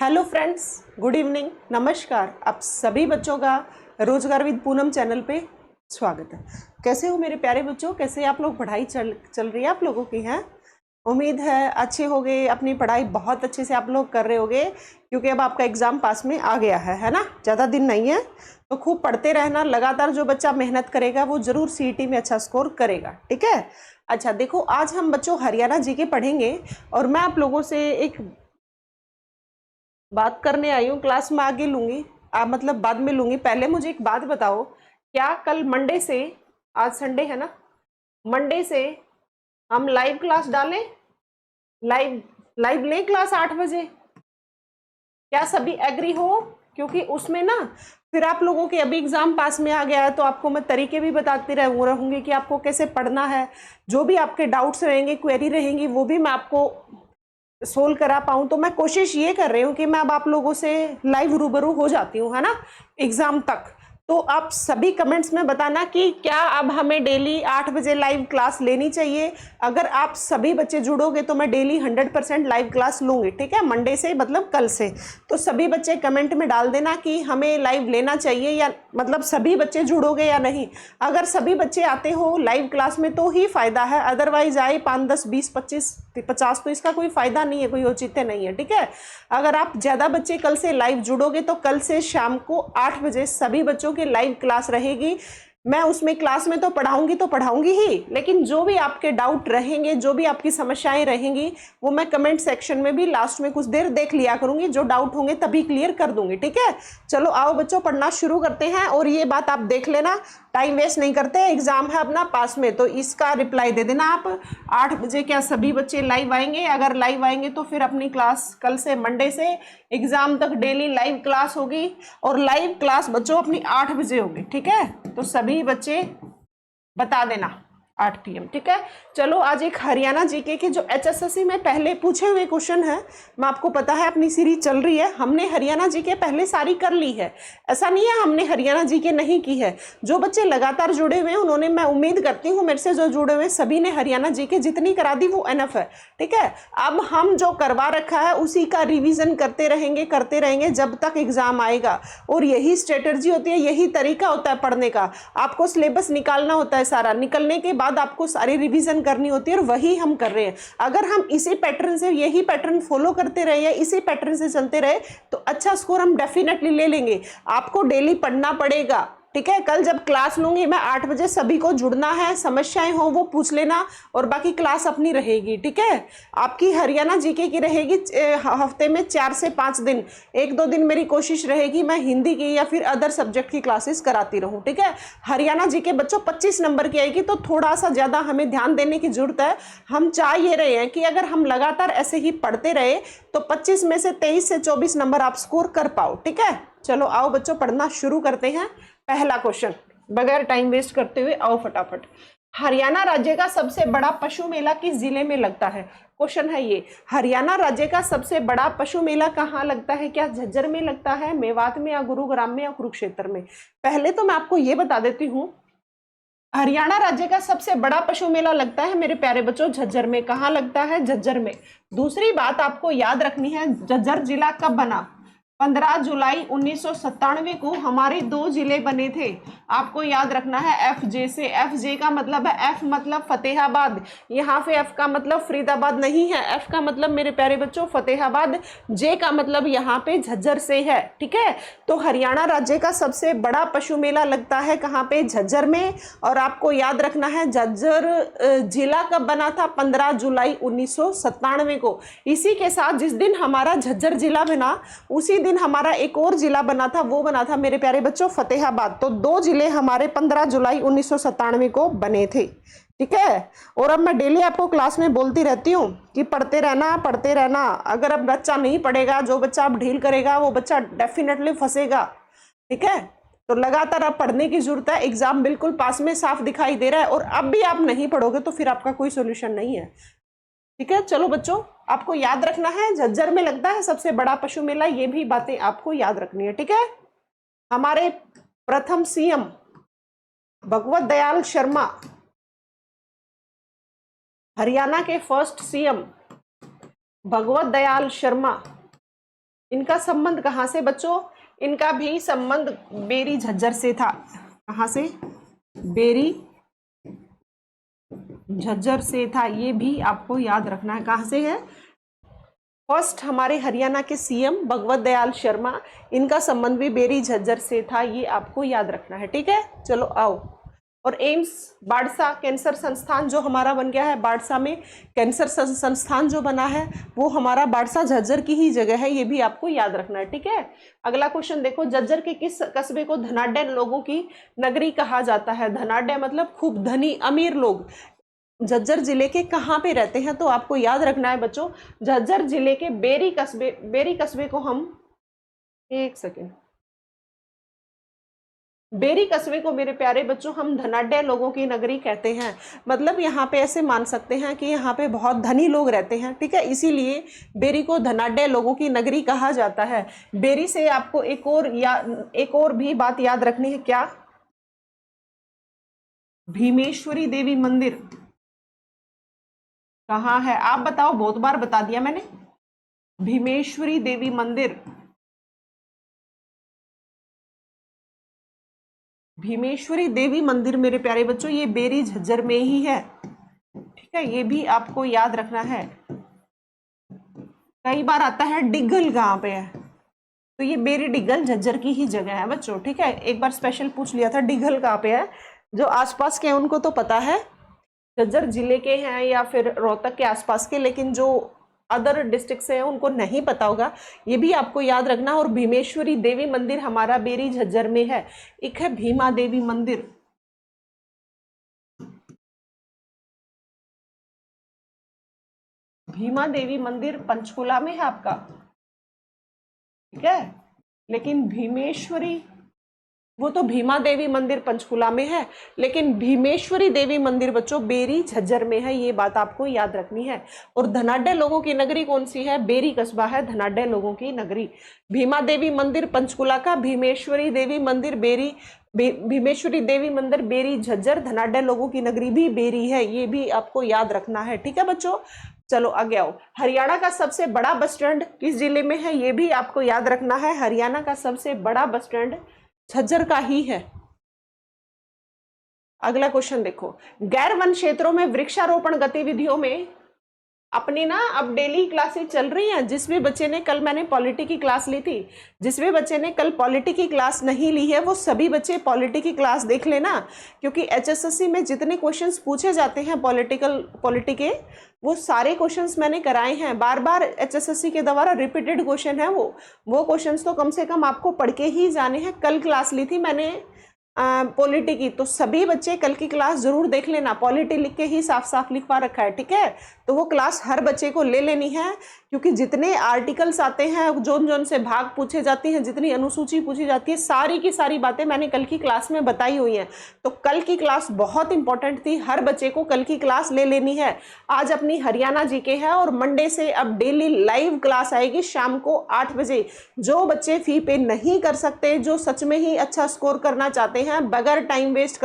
Hello friends, good evening, नमस्कार। आप सभी बच्चों का रोजगार विद पूनम चैनल पे स्वागत है। कैसे हो मेरे प्यारे बच्चों? कैसे आप लोग? पढ़ाई चल रही है आप लोगों की? है उम्मीद है अच्छे हो गए, अपनी पढ़ाई बहुत अच्छे से आप लोग कर रहे होगे, क्योंकि अब आपका एग्जाम पास में आ गया है ना। ज़्यादा दिन नहीं है, तो खूब पढ़ते रहना। लगातार जो बच्चा मेहनत करेगा वो जरूर सीईटी में अच्छा स्कोर करेगा, ठीक है। अच्छा देखो, आज हम बच्चों हरियाणा जीके पढ़ेंगे और मैं आप लोगों से एक बात करने आई हूँ। क्लास में आगे लूंगी, मतलब बाद में लूंगी। पहले मुझे एक बात बताओ, क्या कल मंडे से, आज संडे है ना, मंडे से हम लाइव क्लास डालें? लाइव लाइव लें क्लास 8 बजे? क्या सभी एग्री हो? क्योंकि उसमें ना फिर आप लोगों के अभी एग्जाम पास में आ गया है, तो आपको मैं तरीके भी बताती रहूंगी कि आपको कैसे पढ़ना है। जो भी आपके डाउट्स रहेंगे, क्वेरी रहेंगी, वो भी मैं आपको सोल्व करा पाऊँ। तो मैं कोशिश ये कर रही हूँ कि मैं अब आप लोगों से लाइव रूबरू हो जाती हूँ, है ना, एग्जाम तक। तो आप सभी कमेंट्स में बताना कि क्या अब हमें डेली 8 बजे लाइव क्लास लेनी चाहिए। अगर आप सभी बच्चे जुड़ोगे तो मैं डेली 100% लाइव क्लास लूंगी, ठीक है, मंडे से, मतलब कल से। तो सभी बच्चे कमेंट में डाल देना कि हमें लाइव लेना चाहिए, या मतलब सभी बच्चे जुड़ोगे या नहीं। अगर सभी बच्चे आते हो लाइव क्लास में तो ही फायदा है, अदरवाइज आए 5, 10, 20, 25, 50 तो इसका कोई फायदा नहीं है, कोई औचित्य नहीं है, ठीक है। अगर आप ज्यादा बच्चे कल से लाइव जुड़ोगे तो कल से शाम को 8 बजे सभी बच्चों की लाइव क्लास रहेगी। मैं उसमें क्लास में तो पढ़ाऊंगी ही, लेकिन जो भी आपके डाउट रहेंगे, जो भी आपकी समस्याएं रहेंगी, वो मैं कमेंट सेक्शन में भी लास्ट में कुछ देर देख लिया करूंगी। जो डाउट होंगे तभी क्लियर कर दूंगी, ठीक है। चलो आओ बच्चों, पढ़ना शुरू करते हैं। और ये बात आप देख लेना, टाइम वेस्ट नहीं करते, एग्जाम है अपना पास में, तो इसका रिप्लाई दे देना आप। 8 बजे क्या सभी बच्चे लाइव आएंगे? अगर लाइव आएंगे तो फिर अपनी क्लास कल से, मंडे से एग्जाम तक डेली लाइव क्लास होगी। और लाइव क्लास बच्चों अपनी 8 बजे होगी, ठीक है। तो सभी बच्चे बता देना 8 PM, ठीक है। चलो आज एक हरियाणा जीके के जो HSSC में पहले पूछे हुए क्वेश्चन है, मैं आपको पता है अपनी सीरीज चल रही है, हमने हरियाणा जीके पहले सारी कर ली है। ऐसा नहीं है हमने हरियाणा जीके नहीं की है। जो बच्चे लगातार जुड़े हुए हैं उन्होंने, मैं उम्मीद करती हूँ मेरे से जो जुड़े हुए सभी ने हरियाणा जीके जितनी करा दी वो एनफ है, ठीक है। अब हम जो करवा रखा है उसी का रिविजन करते रहेंगे जब तक एग्जाम आएगा। और यही स्ट्रेटर्जी होती है, यही तरीका होता है पढ़ने का। आपको सिलेबस निकालना होता है, सारा निकलने के बाद आपको सारी रिवीजन करनी होती है, और वही हम कर रहे हैं। अगर हम इसी पैटर्न से, यही पैटर्न फॉलो करते रहे या इसी पैटर्न से चलते रहे तो अच्छा स्कोर हम डेफिनेटली ले लेंगे। आपको डेली पढ़ना पड़ेगा, ठीक है। कल जब क्लास लूंगी मैं 8 बजे, सभी को जुड़ना है, समस्याएं हो वो पूछ लेना, और बाकी क्लास अपनी रहेगी, ठीक है। आपकी हरियाणा जीके की रहेगी हफ्ते में 4 से 5 दिन। 1-2 दिन मेरी कोशिश रहेगी मैं हिंदी की या फिर अदर सब्जेक्ट की क्लासेस कराती रहूं, ठीक है। हरियाणा जीके बच्चों 25 नंबर की आएगी, तो थोड़ा सा ज्यादा हमें ध्यान देने की जरूरत है। हम चाह ये रहे हैं कि अगर हम लगातार ऐसे ही पढ़ते रहे तो 25 में से 23 से 24 नंबर आप स्कोर कर पाओ, ठीक है। चलो आओ बच्चों, पढ़ना शुरू करते हैं। पहला क्वेश्चन, बगैर टाइम वेस्ट करते हुए आओ फटाफट। हरियाणा राज्य का सबसे बड़ा पशु मेला किस जिले में लगता है? क्वेश्चन है ये। हरियाणा राज्य का सबसे बड़ा पशु मेला कहाँ लगता है? क्या झज्जर में लगता है, मेवात में, या गुरुग्राम में, या कुरुक्षेत्र में? पहले तो मैं आपको ये बता देती हूँ, हरियाणा राज्य का सबसे बड़ा पशु मेला लगता है मेरे प्यारे बच्चों झज्जर में। कहाँ लगता है? झज्जर में। दूसरी बात आपको याद रखनी है, झज्जर जिला कब बना? 15 जुलाई 1997 को हमारे 2 जिले बने थे। आपको याद रखना है FJ से। FJ का मतलब है, F मतलब फतेहाबाद, यहाँ पे F का मतलब फरीदाबाद नहीं है, F का मतलब मेरे प्यारे बच्चों फतेहाबाद, J का मतलब यहाँ पे झज्जर से है, ठीक है। तो हरियाणा राज्य का सबसे बड़ा पशु मेला लगता है कहाँ पे? झज्जर में। और आपको याद रखना है झज्जर जिला कब बना था? 15 जुलाई 1997 को। इसी के साथ जिस दिन हमारा झज्जर जिला बना उसी दिन हमारा एक और जिला बना था, वो बना था मेरे प्यारे बच्चों फतेहाबाद। तो 2 जिले हमारे 15 जुलाई 1997 को बने थे, ठीक है। और अब मैं डेली आपको क्लास में बोलती रहती हूँ कि पढ़ते रहना, पढ़ते रहना। अगर अब बच्चा नहीं पढ़ेगा, जो बच्चा अब ढील करेगा वो बच्चा डेफिनेटली फंसेगा, ठीक है। तो लगातार आप पढ़ने की जरूरत है, एग्जाम बिल्कुल पास में साफ दिखाई दे रहा है, और अब भी आप नहीं पढ़ोगे तो फिर आपका कोई सोल्यूशन नहीं है, ठीक है। चलो बच्चों, आपको याद रखना है झज्जर में लगता है सबसे बड़ा पशु मेला, ये भी बातें आपको याद रखनी है, ठीक है। हमारे प्रथम CM भगवत दयाल शर्मा, हरियाणा के फर्स्ट CM भगवत दयाल शर्मा इनका संबंध कहाँ से बच्चों? इनका भी संबंध बेरी झज्जर से था। कहाँ से? बेरी झज्जर से था। ये भी आपको याद रखना है। कहाँ से है? फर्स्ट हमारे हरियाणा के सीएम भगवत दयाल शर्मा, इनका संबंध भी बेरी झज्जर से था। ये आपको याद रखना है, ठीक है। चलो आओ। और एम्स बाड़सा कैंसर संस्थान जो हमारा बन गया है, बाड़सा में कैंसर संस्थान जो बना है वो हमारा बाड़सा झज्जर की ही जगह है। ये भी आपको याद रखना है, ठीक है। अगला क्वेश्चन देखो, झज्जर के किस कस्बे को धनाढ्य लोगों की नगरी कहा जाता है? धनाढ्य मतलब खूब धनी अमीर लोग झज्जर जिले के कहाँ पे रहते हैं? तो आपको याद रखना है बच्चों, झज्जर जिले के बेरी कस्बे को हम, एक सेकेंड, बेरी कस्बे को मेरे प्यारे बच्चों हम धनाढ्य लोगों की नगरी कहते हैं। मतलब यहाँ पे ऐसे मान सकते हैं कि यहाँ पे बहुत धनी लोग रहते हैं, ठीक है, इसीलिए बेरी को धनाढ्य लोगों की नगरी कहा जाता है। बेरी से आपको एक और भी बात याद रखनी है। क्या? भीमेश्वरी देवी मंदिर कहाँ है? आप बताओ, बहुत बार बता दिया मैंने। भीमेश्वरी देवी मंदिर, भीमेश्वरी देवी मंदिर मेरे प्यारे बच्चों ये बेरी झज्जर में ही है, ठीक है। ये भी आपको याद रखना है। कई बार आता है डिग्गल कहाँ पे है, तो ये बेरी डिग्गल झज्जर की ही जगह है बच्चों, ठीक है। एक बार स्पेशल पूछ लिया था डिग्गल कहाँ पे है, जो आसपास के हैं उनको तो पता है, झज्जर जिले के हैं या फिर रोहतक के आसपास के, लेकिन जो अदर डिस्ट्रिक्ट से हैं उनको नहीं पता होगा। ये भी आपको याद रखना। और भीमेश्वरी देवी मंदिर हमारा बेरी झज्जर में है। एक है भीमा देवी मंदिर, भीमा देवी मंदिर पंचकुला में है आपका, ठीक है। लेकिन भीमेश्वरी, वो तो भीमा देवी मंदिर पंचकुला में है, लेकिन भीमेश्वरी देवी मंदिर बच्चों बेरी झज्जर में है। ये बात आपको याद रखनी है। और धनाढ्य लोगों की नगरी कौन सी है? बेरी कस्बा है धनाढ्य लोगों की नगरी। भीमा देवी मंदिर पंचकुला का, भीमेश्वरी देवी मंदिर बेरी, भीमेश्वरी देवी मंदिर बेरी झज्जर, धनाढ्य लोगों की नगरी भी बेरी है। ये भी आपको याद रखना है, ठीक है बच्चों। चलो आगे आओ। हरियाणा का सबसे बड़ा बस स्टैंड किस जिले में है? ये भी आपको याद रखना है। हरियाणा का सबसे बड़ा बस स्टैंड झज्जर का ही है। अगला क्वेश्चन देखो, गैर वन क्षेत्रों में वृक्षारोपण गतिविधियों में अपनी ना अब डेली क्लासेस चल रही हैं। जिस भी बच्चे ने, कल मैंने पॉलिटी की क्लास ली थी, जिस भी बच्चे ने कल पॉलिटी की क्लास नहीं ली है वो सभी बच्चे पॉलिटी की क्लास देख लेना, क्योंकि एचएसएससी में जितने क्वेश्चंस पूछे जाते हैं पॉलिटी के, वो सारे क्वेश्चंस मैंने कराए हैं। बार बार एचएसएससी के द्वारा रिपीटेड क्वेश्चन है वो क्वेश्चंस तो कम से कम आपको पढ़ के ही जाने हैं। कल क्लास ली थी मैंने पॉलिटी की, तो सभी बच्चे कल की क्लास जरूर देख लेना। पॉलिटी लिख के ही साफ साफ लिखवा रखा है, ठीक है। तो वो क्लास हर बच्चे को ले लेनी है, क्योंकि जितने आर्टिकल्स आते हैं, जोन जोन से भाग पूछे जाती हैं, जितनी अनुसूची पूछी जाती है, सारी की सारी बातें मैंने कल की क्लास में बताई हुई हैं। तो कल की क्लास बहुत इंपॉर्टेंट थी, हर बच्चे को कल की क्लास ले लेनी है। आज अपनी हरियाणा जीके है और मंडे से अब डेली लाइव क्लास आएगी शाम को 8 बजे। जो बच्चे फी पे नहीं कर सकते, जो सच में ही अच्छा स्कोर करना चाहते हैं, बगैर टाइम वेस्ट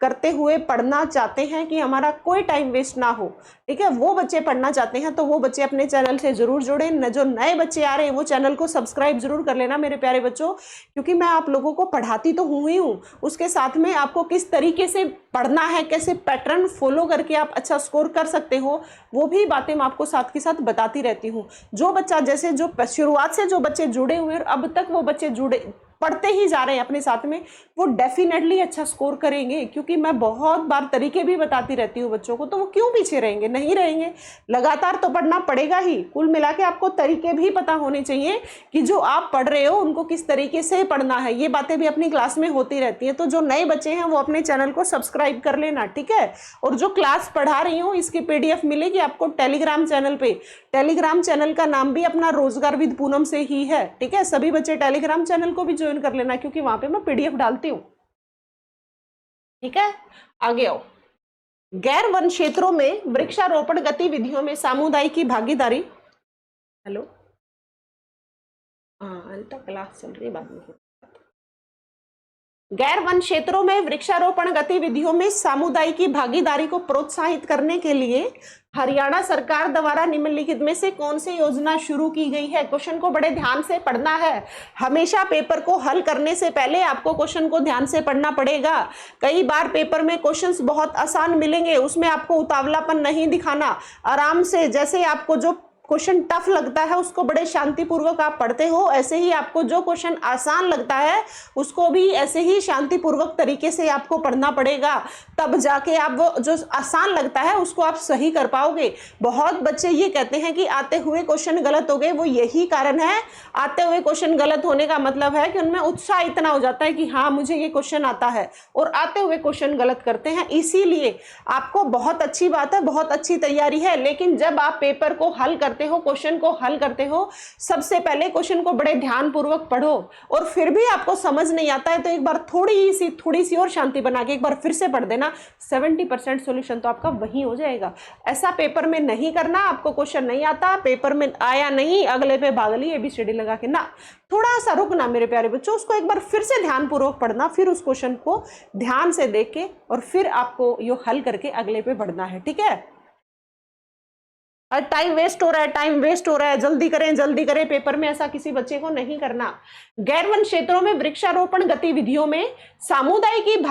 करते हुए पढ़ना चाहते हैं कि हमारा कोई टाइम वेस्ट ना हो, ठीक है, वो बच्चे पढ़ना चाहते हैं, तो वो बच्चे अपने चैनल से जरूर जुड़े। जो नए बच्चे आ रहे हैं वो चैनल को सब्सक्राइब जरूर कर लेना मेरे प्यारे बच्चों, क्योंकि मैं आप लोगों को पढ़ाती तो हूँ ही हूँ, उसके साथ में आपको किस तरीके से पढ़ना है, कैसे पैटर्न फॉलो करके आप अच्छा स्कोर कर सकते हो, वो भी बातें मैं आपको साथ के साथ बताती रहती हूँ। जो बच्चा जैसे जो शुरुआत से जो बच्चे जुड़े हुए हैं, अब तक वो बच्चे जुड़े पढ़ते ही जा रहे हैं अपने साथ में, वो डेफिनेटली अच्छा स्कोर करेंगे, क्योंकि मैं बहुत बार तरीके भी बताती रहती हूँ बच्चों को। तो वो क्यों पीछे रहेंगे? नहीं रहेंगे, लगातार तो पढ़ना पड़ेगा ही। कुल मिला के आपको तरीके भी पता होने चाहिए कि जो आप पढ़ रहे हो उनको किस तरीके से पढ़ना है। ये बातें भी अपनी क्लास में होती रहती हैं। तो जो नए बच्चे हैं वो अपने चैनल को सब्सक्राइब कर लेना, ठीक है। और जो क्लास पढ़ा रही हूँ इसकी PDF मिलेगी आपको टेलीग्राम चैनल पे। टेलीग्राम चैनल का नाम भी अपना रोजगार विद पूनम से ही है, ठीक है। सभी बच्चे टेलीग्राम चैनल को भी ज्वाइन कर लेना, क्योंकि वहां पे मैं PDF डालती हूँ, ठीक है। आगे आओ। गैर वन क्षेत्रों में वृक्षारोपण गतिविधियों में सामुदायिक की भागीदारी, हेलो, हाँ अल्टा क्लास चल रही है, बाद में गैर वन क्षेत्रों में वृक्षारोपण गतिविधियों में सामुदायिक भागीदारी को प्रोत्साहित करने के लिए हरियाणा सरकार द्वारा निम्नलिखित में से कौन सी योजना शुरू की गई है। क्वेश्चन को बड़े ध्यान से पढ़ना है। हमेशा पेपर को हल करने से पहले आपको क्वेश्चन को ध्यान से पढ़ना पड़ेगा। कई बार पेपर में क्वेश्चंस बहुत आसान मिलेंगे, उसमें आपको उतावलापन नहीं दिखाना। आराम से, जैसे आपको जो क्वेश्चन टफ लगता है उसको बड़े शांतिपूर्वक आप पढ़ते हो, ऐसे ही आपको जो क्वेश्चन आसान लगता है उसको भी ऐसे ही शांतिपूर्वक तरीके से आपको पढ़ना पड़ेगा। तब जाके आप वो जो आसान लगता है उसको आप सही कर पाओगे। बहुत बच्चे ये कहते हैं कि आते हुए क्वेश्चन गलत हो गए, वो यही कारण है। आते हुए क्वेश्चन गलत होने का मतलब है कि उनमें उत्साह इतना हो जाता है कि हाँ मुझे ये क्वेश्चन आता है, और आते हुए क्वेश्चन गलत करते हैं। इसीलिए आपको बहुत अच्छी बात है, बहुत अच्छी तैयारी है, लेकिन जब आप पेपर को हल करते हो, क्वेश्चन को हल करते हो, सबसे पहले क्वेश्चन को बड़े ध्यानपूर्वक पढ़ो। और फिर भी आपको समझ नहीं आता है तो एक बार थोड़ी सी और शांति बना के एक बार फिर से पढ़ देना। 70% सॉल्यूशन तो आपका वहीं हो जाएगा। ऐसा पेपर में नहीं करना। आपको क्वेश्चन नहीं आता, पेपर में आया नहीं, अगले पे भाग ली ABCD लगा के, ना, थोड़ा सा रुकना मेरे प्यारे बच्चों, उसको एक बार फिर से ध्यानपूर्वक पढ़ना, फिर उस क्वेश्चन को ध्यान से देख के और फिर आपको ये हल करके अगले पे बढ़ना है। ठीक है, और टाइम वेस्ट हो रहा है, टाइम वेस्ट हो रहा है, जल्दी करें जल्दी करें। पेपर में ऐसा किसी बच्चे को नहीं करना। गैर वन क्षेत्रों में वृक्षारोपण गतिविधियों में सामुदायिक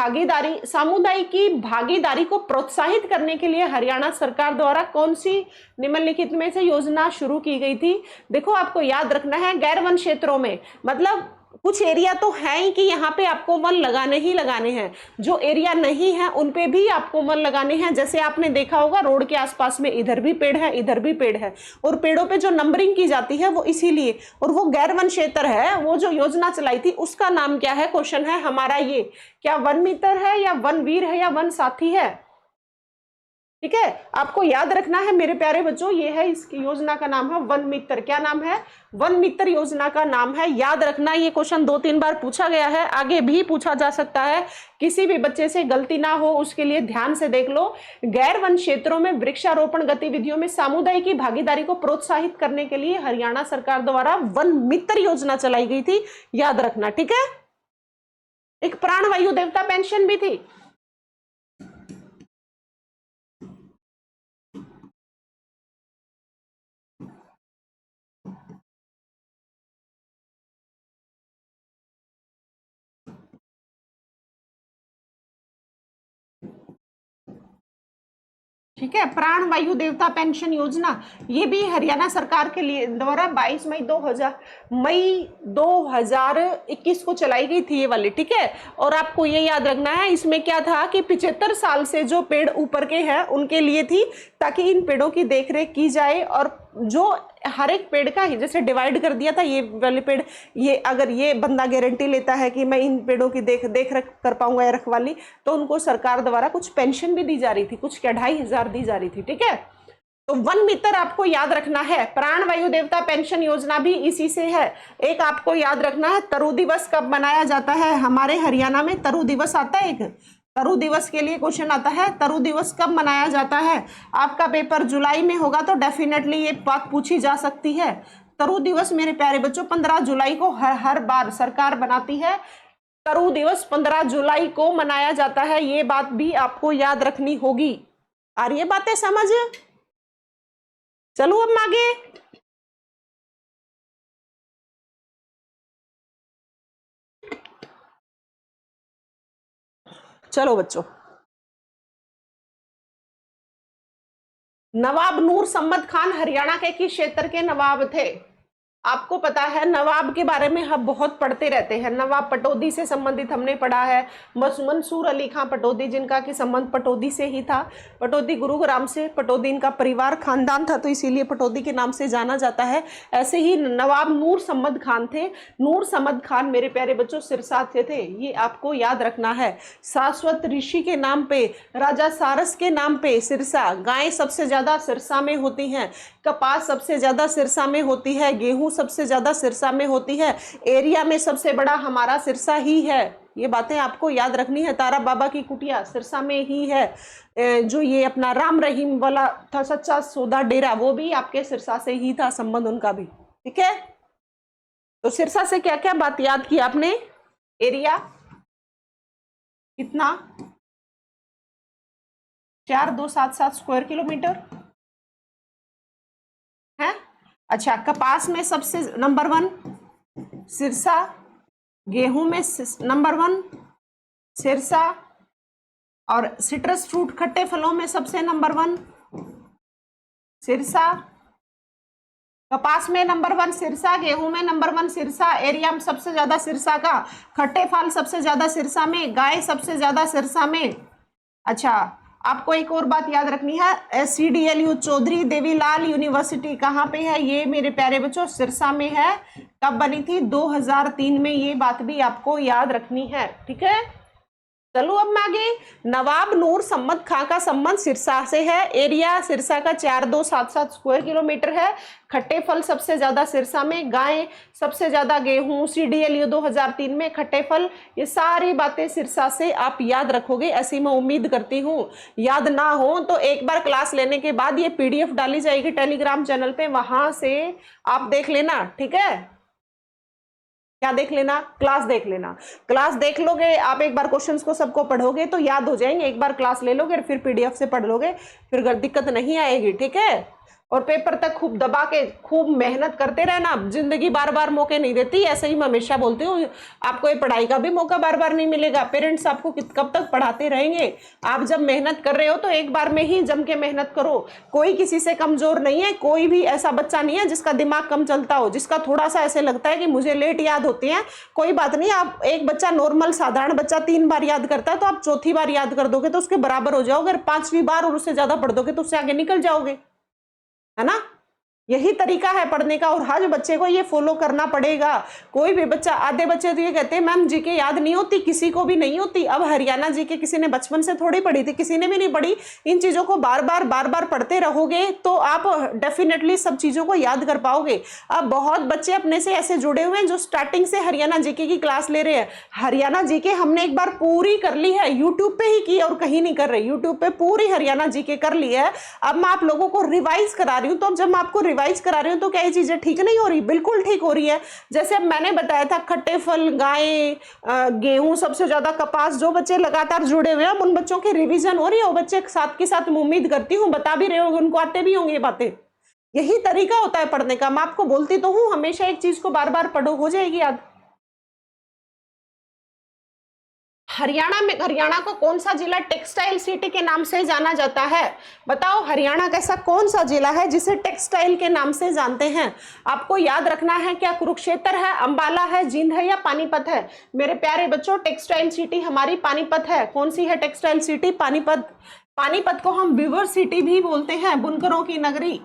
भागीदारी को प्रोत्साहित करने के लिए हरियाणा सरकार द्वारा कौन सी निम्नलिखित में से योजना शुरू की गई थी। देखो, आपको याद रखना है, गैर वन क्षेत्रों में मतलब कुछ एरिया तो है ही कि यहाँ पे आपको वन लगाने ही लगाने हैं, जो एरिया नहीं है उन पे भी आपको वन लगाने हैं। जैसे आपने देखा होगा रोड के आसपास में इधर भी पेड़ है, इधर भी पेड़ है, और पेड़ों पे जो नंबरिंग की जाती है वो इसीलिए, और वो गैर वन क्षेत्र है। वो जो योजना चलाई थी उसका नाम क्या है, क्वेश्चन है हमारा ये। क्या वन मित्र है या वन वीर है या वन साथी है। ठीक है, आपको याद रखना है मेरे प्यारे बच्चों, ये है इस योजना का नाम है वन मित्र। क्या नाम है, वन मित्र योजना का नाम है। याद रखना, ये क्वेश्चन 2-3 बार पूछा गया है, आगे भी पूछा जा सकता है। किसी भी बच्चे से गलती ना हो उसके लिए ध्यान से देख लो। गैर वन क्षेत्रों में वृक्षारोपण गतिविधियों में सामुदायिक भागीदारी को प्रोत्साहित करने के लिए हरियाणा सरकार द्वारा वन मित्र योजना चलाई गई थी, याद रखना। ठीक है, एक प्राणवायु देवता पेंशन भी थी। ठीक है, प्राण वायु देवता पेंशन योजना, ये भी हरियाणा सरकार के लिए द्वारा 22 मई 2021 को चलाई गई थी ये वाली। ठीक है, और आपको ये याद रखना है, इसमें क्या था कि 75 साल से जो पेड़ ऊपर के हैं उनके लिए थी, ताकि इन पेड़ों की देखरेख की जाए। और जो हर एक पेड़ का जैसे डिवाइड कर दिया था, ये वाले पेड़, ये अगर ये बंदा गारंटी लेता है कि मैं इन पेड़ों की देख रेख कर पाऊंगा या रखवाली, तो उनको सरकार द्वारा कुछ पेंशन भी दी जा रही थी, कुछ क्या 2500 दी जा रही थी। ठीक है, तो वन मित्र आपको याद रखना है। प्राण वायु देवता पेंशन योजना भी इसी से है। एक आपको याद रखना है, तरु दिवस कब मनाया जाता है। हमारे हरियाणा में तरु दिवस आता है, एक तरु दिवस के लिए क्वेश्चन आता है, तरु दिवस कब मनाया जाता है। आपका पेपर जुलाई में होगा तो डेफिनेटली ये बात पूछी जा सकती है। तरु दिवस मेरे प्यारे बच्चों 15 जुलाई को हर बार सरकार बनाती है। तरु दिवस 15 जुलाई को मनाया जाता है, ये बात भी आपको याद रखनी होगी। आ रही है बातें समझ। चलो अब आगे, चलो बच्चों, नवाब नूर सम्मद खान हरियाणा के किस क्षेत्र के नवाब थे। आपको पता है नवाब के बारे में हम बहुत पढ़ते रहते हैं। नवाब पटौदी से संबंधित हमने पढ़ा है, मंसूर अली खां पटौदी, जिनका कि संबंध पटौदी से ही था। पटौदी गुरुग्राम से, पटौदी इनका परिवार खानदान था, तो इसीलिए पटौदी के नाम से जाना जाता है। ऐसे ही नवाब नूर सम्मद खान थे। नूर सम्मद खान मेरे प्यारे बच्चों सिरसा से थे, ये आपको याद रखना है। शाश्वत ऋषि के नाम पे, राजा सारस के नाम पे सिरसा, गायें सबसे ज्यादा सिरसा में होती हैं, कपास सबसे ज्यादा सिरसा में होती है, गेहूं सबसे ज्यादा सिरसा में होती है, एरिया में सबसे बड़ा हमारा सिरसा ही है। ये बातें आपको याद रखनी है। तारा बाबा की कुटिया सिरसा में ही है। जो ये अपना राम रहीम वाला था सच्चा सौदा डेरा, वो भी आपके सिरसा से ही था, संबंध उनका भी। ठीक है, तो सिरसा से क्या क्या बात याद की आपने, एरिया, कितना 4277 स्क्वायर किलोमीटर है। अच्छा, कपास में सबसे नंबर 1 सिरसा, गेहूं में नंबर 1 सिरसा, और सिट्रस फ्रूट खट्टे फलों में सबसे नंबर 1 सिरसा। कपास में नंबर 1 सिरसा, गेहूं में नंबर 1 सिरसा, एरिया में सबसे ज्यादा सिरसा का, खट्टे फल सबसे ज्यादा सिरसा में, गाय सबसे ज्यादा सिरसा में। अच्छा, आपको एक और बात याद रखनी है, SCDLU चौधरी देवीलाल यूनिवर्सिटी कहाँ पे है? ये मेरे प्यारे बच्चों सिरसा में है। कब बनी थी? 2003 में। ये बात भी आपको याद रखनी है, ठीक है। चलो अब मैं आगे। नवाब नूर सम्मद खां का संबंध सिरसा से है। एरिया सिरसा का 4277 स्क्वायर किलोमीटर है। खट्टे फल सबसे ज्यादा सिरसा में, गाय सबसे ज्यादा गेहूं, CDLU 2003 में, खट्टे फल, ये सारी बातें सिरसा से आप याद रखोगे, ऐसी मैं उम्मीद करती हूँ। याद ना हो तो एक बार क्लास लेने के बाद ये PDF डाली जाएगी टेलीग्राम चैनल पे, वहां से आप देख लेना, ठीक है। क्या देख लेना? क्लास देख लेना। क्लास देख लोगे आप, एक बार क्वेश्चंस को सबको पढ़ोगे तो याद हो जाएंगे। एक बार क्लास ले लोगे फिर PDF से पढ़ लोगे, फिर दिक्कत नहीं आएगी, ठीक है। और पेपर तक खूब दबा के खूब मेहनत करते रहना। जिंदगी बार बार मौके नहीं देती, ऐसे ही मैं हमेशा बोलती हूँ। आपको ये पढ़ाई का भी मौका बार बार नहीं मिलेगा। पेरेंट्स आपको कब तक पढ़ाते रहेंगे? आप जब मेहनत कर रहे हो तो एक बार में ही जम के मेहनत करो। कोई किसी से कमजोर नहीं है, कोई भी ऐसा बच्चा नहीं है जिसका दिमाग कम चलता हो, जिसका थोड़ा सा ऐसे लगता है कि मुझे लेट याद होते हैं। कोई बात नहीं, आप एक बच्चा नॉर्मल साधारण बच्चा 3 बार याद करता है, तो आप चौथी बार याद कर दोगे तो उसके बराबर हो जाओगे। अगर 5वीं बार और उससे ज्यादा पढ़ दोगे तो उससे आगे निकल जाओगे, है ना। यही तरीका है पढ़ने का, और हर बच्चे को ये फॉलो करना पड़ेगा। कोई भी बच्चा, आधे बच्चे तो ये कहते हैं मैम जीके याद नहीं होती, किसी को भी नहीं होती। अब हरियाणा जीके किसी ने बचपन से थोड़ी पढ़ी थी, किसी ने भी नहीं पढ़ी। इन चीजों को बार बार पढ़ते रहोगे तो आप डेफिनेटली सब चीजों को याद कर पाओगे। अब बहुत बच्चे अपने से ऐसे जुड़े हुए हैं जो स्टार्टिंग से हरियाणा जीके की क्लास ले रहे हैं। हरियाणा जीके हमने एक बार पूरी कर ली है, यूट्यूब पे ही की और कहीं नहीं कर रहे। यूट्यूब पे पूरी हरियाणा जीके कर ली है। अब मैं आप लोगों को रिवाइज करा रही हूँ, तो जब मैं आपको रिवाइज करा रही हूं तो क्या ये चीजें ठीक नहीं हो रही? बिल्कुल ठीक हो रही है। जैसे अब मैंने बताया था खट्टे फल, गाय, गेहूं सबसे ज्यादा, कपास, जो बच्चे लगातार जुड़े हुए हैं उन बच्चों की रिवीजन हो रही है। वो बच्चे साथ के साथ मैं उम्मीद करती हूँ बता भी रहे होंगे, उनको आते भी होंगे ये बातें। यही तरीका होता है पढ़ने का। मैं आपको बोलती तो हूँ हमेशा एक चीज को बार बार पढ़ो, हो जाएगी याद। हरियाणा को कौन सा जिला टेक्सटाइल सिटी के नाम से जाना जाता है? बताओ, हरियाणा का ऐसा कौन सा जिला है जिसे टेक्सटाइल के नाम से जानते हैं? आपको याद रखना है, क्या कुरुक्षेत्र है, अंबाला है, जींद है या पानीपत है? मेरे प्यारे बच्चों, टेक्सटाइल सिटी हमारी पानीपत है। कौन सी है टेक्सटाइल सिटी? पानीपत। पानीपत को हम वीवर सिटी भी बोलते हैं, बुनकरों की नगरी।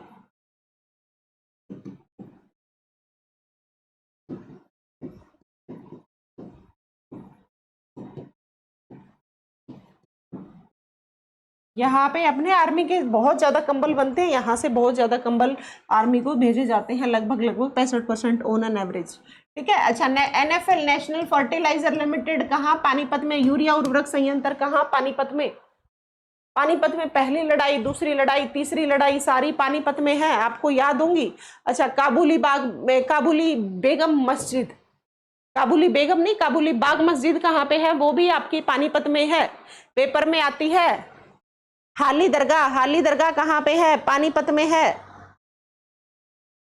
यहाँ पे अपने आर्मी के बहुत ज्यादा कंबल बनते हैं, यहाँ से बहुत ज्यादा कंबल आर्मी को भेजे जाते हैं, लगभग 65% ऑन एन एवरेज, ठीक है। अच्छा, NFL नेशनल फर्टिलाइजर लिमिटेड कहाँ? पानीपत में। यूरिया उर्वरक संयंत्र कहाँ? पानीपत में। पानीपत में पहली लड़ाई, दूसरी लड़ाई, तीसरी लड़ाई सारी पानीपत में है, आपको याद होंगी। अच्छा, काबुली बेगम मस्जिद, काबुली बेगम नहीं, काबुली बाग मस्जिद कहाँ पे है? वो भी आपकी पानीपत में है, पेपर में आती है। हाली दरगाह कहाँ पे है? पानीपत में है।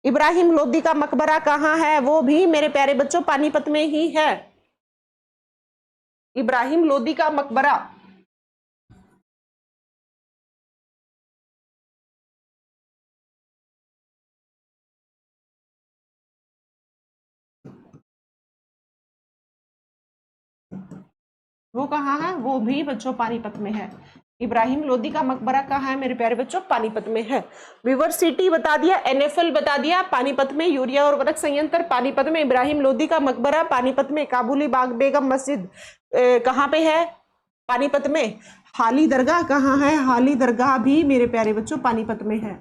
इब्राहिम लोदी का मकबरा कहाँ है? वो भी मेरे प्यारे बच्चों पानीपत में ही है। इब्राहिम लोदी का मकबरा। वो कहाँ है? वो भी बच्चों पानीपत में है। इब्राहिम लोदी का मकबरा कहाँ है मेरे प्यारे बच्चों? पानीपत में है। विवर सिटी बता दिया, NFL बता दिया, पानीपत में। यूरिया और उर्वरक संयंत्र पानीपत में। इब्राहिम लोदी का मकबरा पानीपत में। काबुली बाग बेगम मस्जिद कहाँ पे है? पानीपत में। हाली दरगाह कहाँ है? हाली दरगाह भी मेरे प्यारे बच्चों पानीपत में है।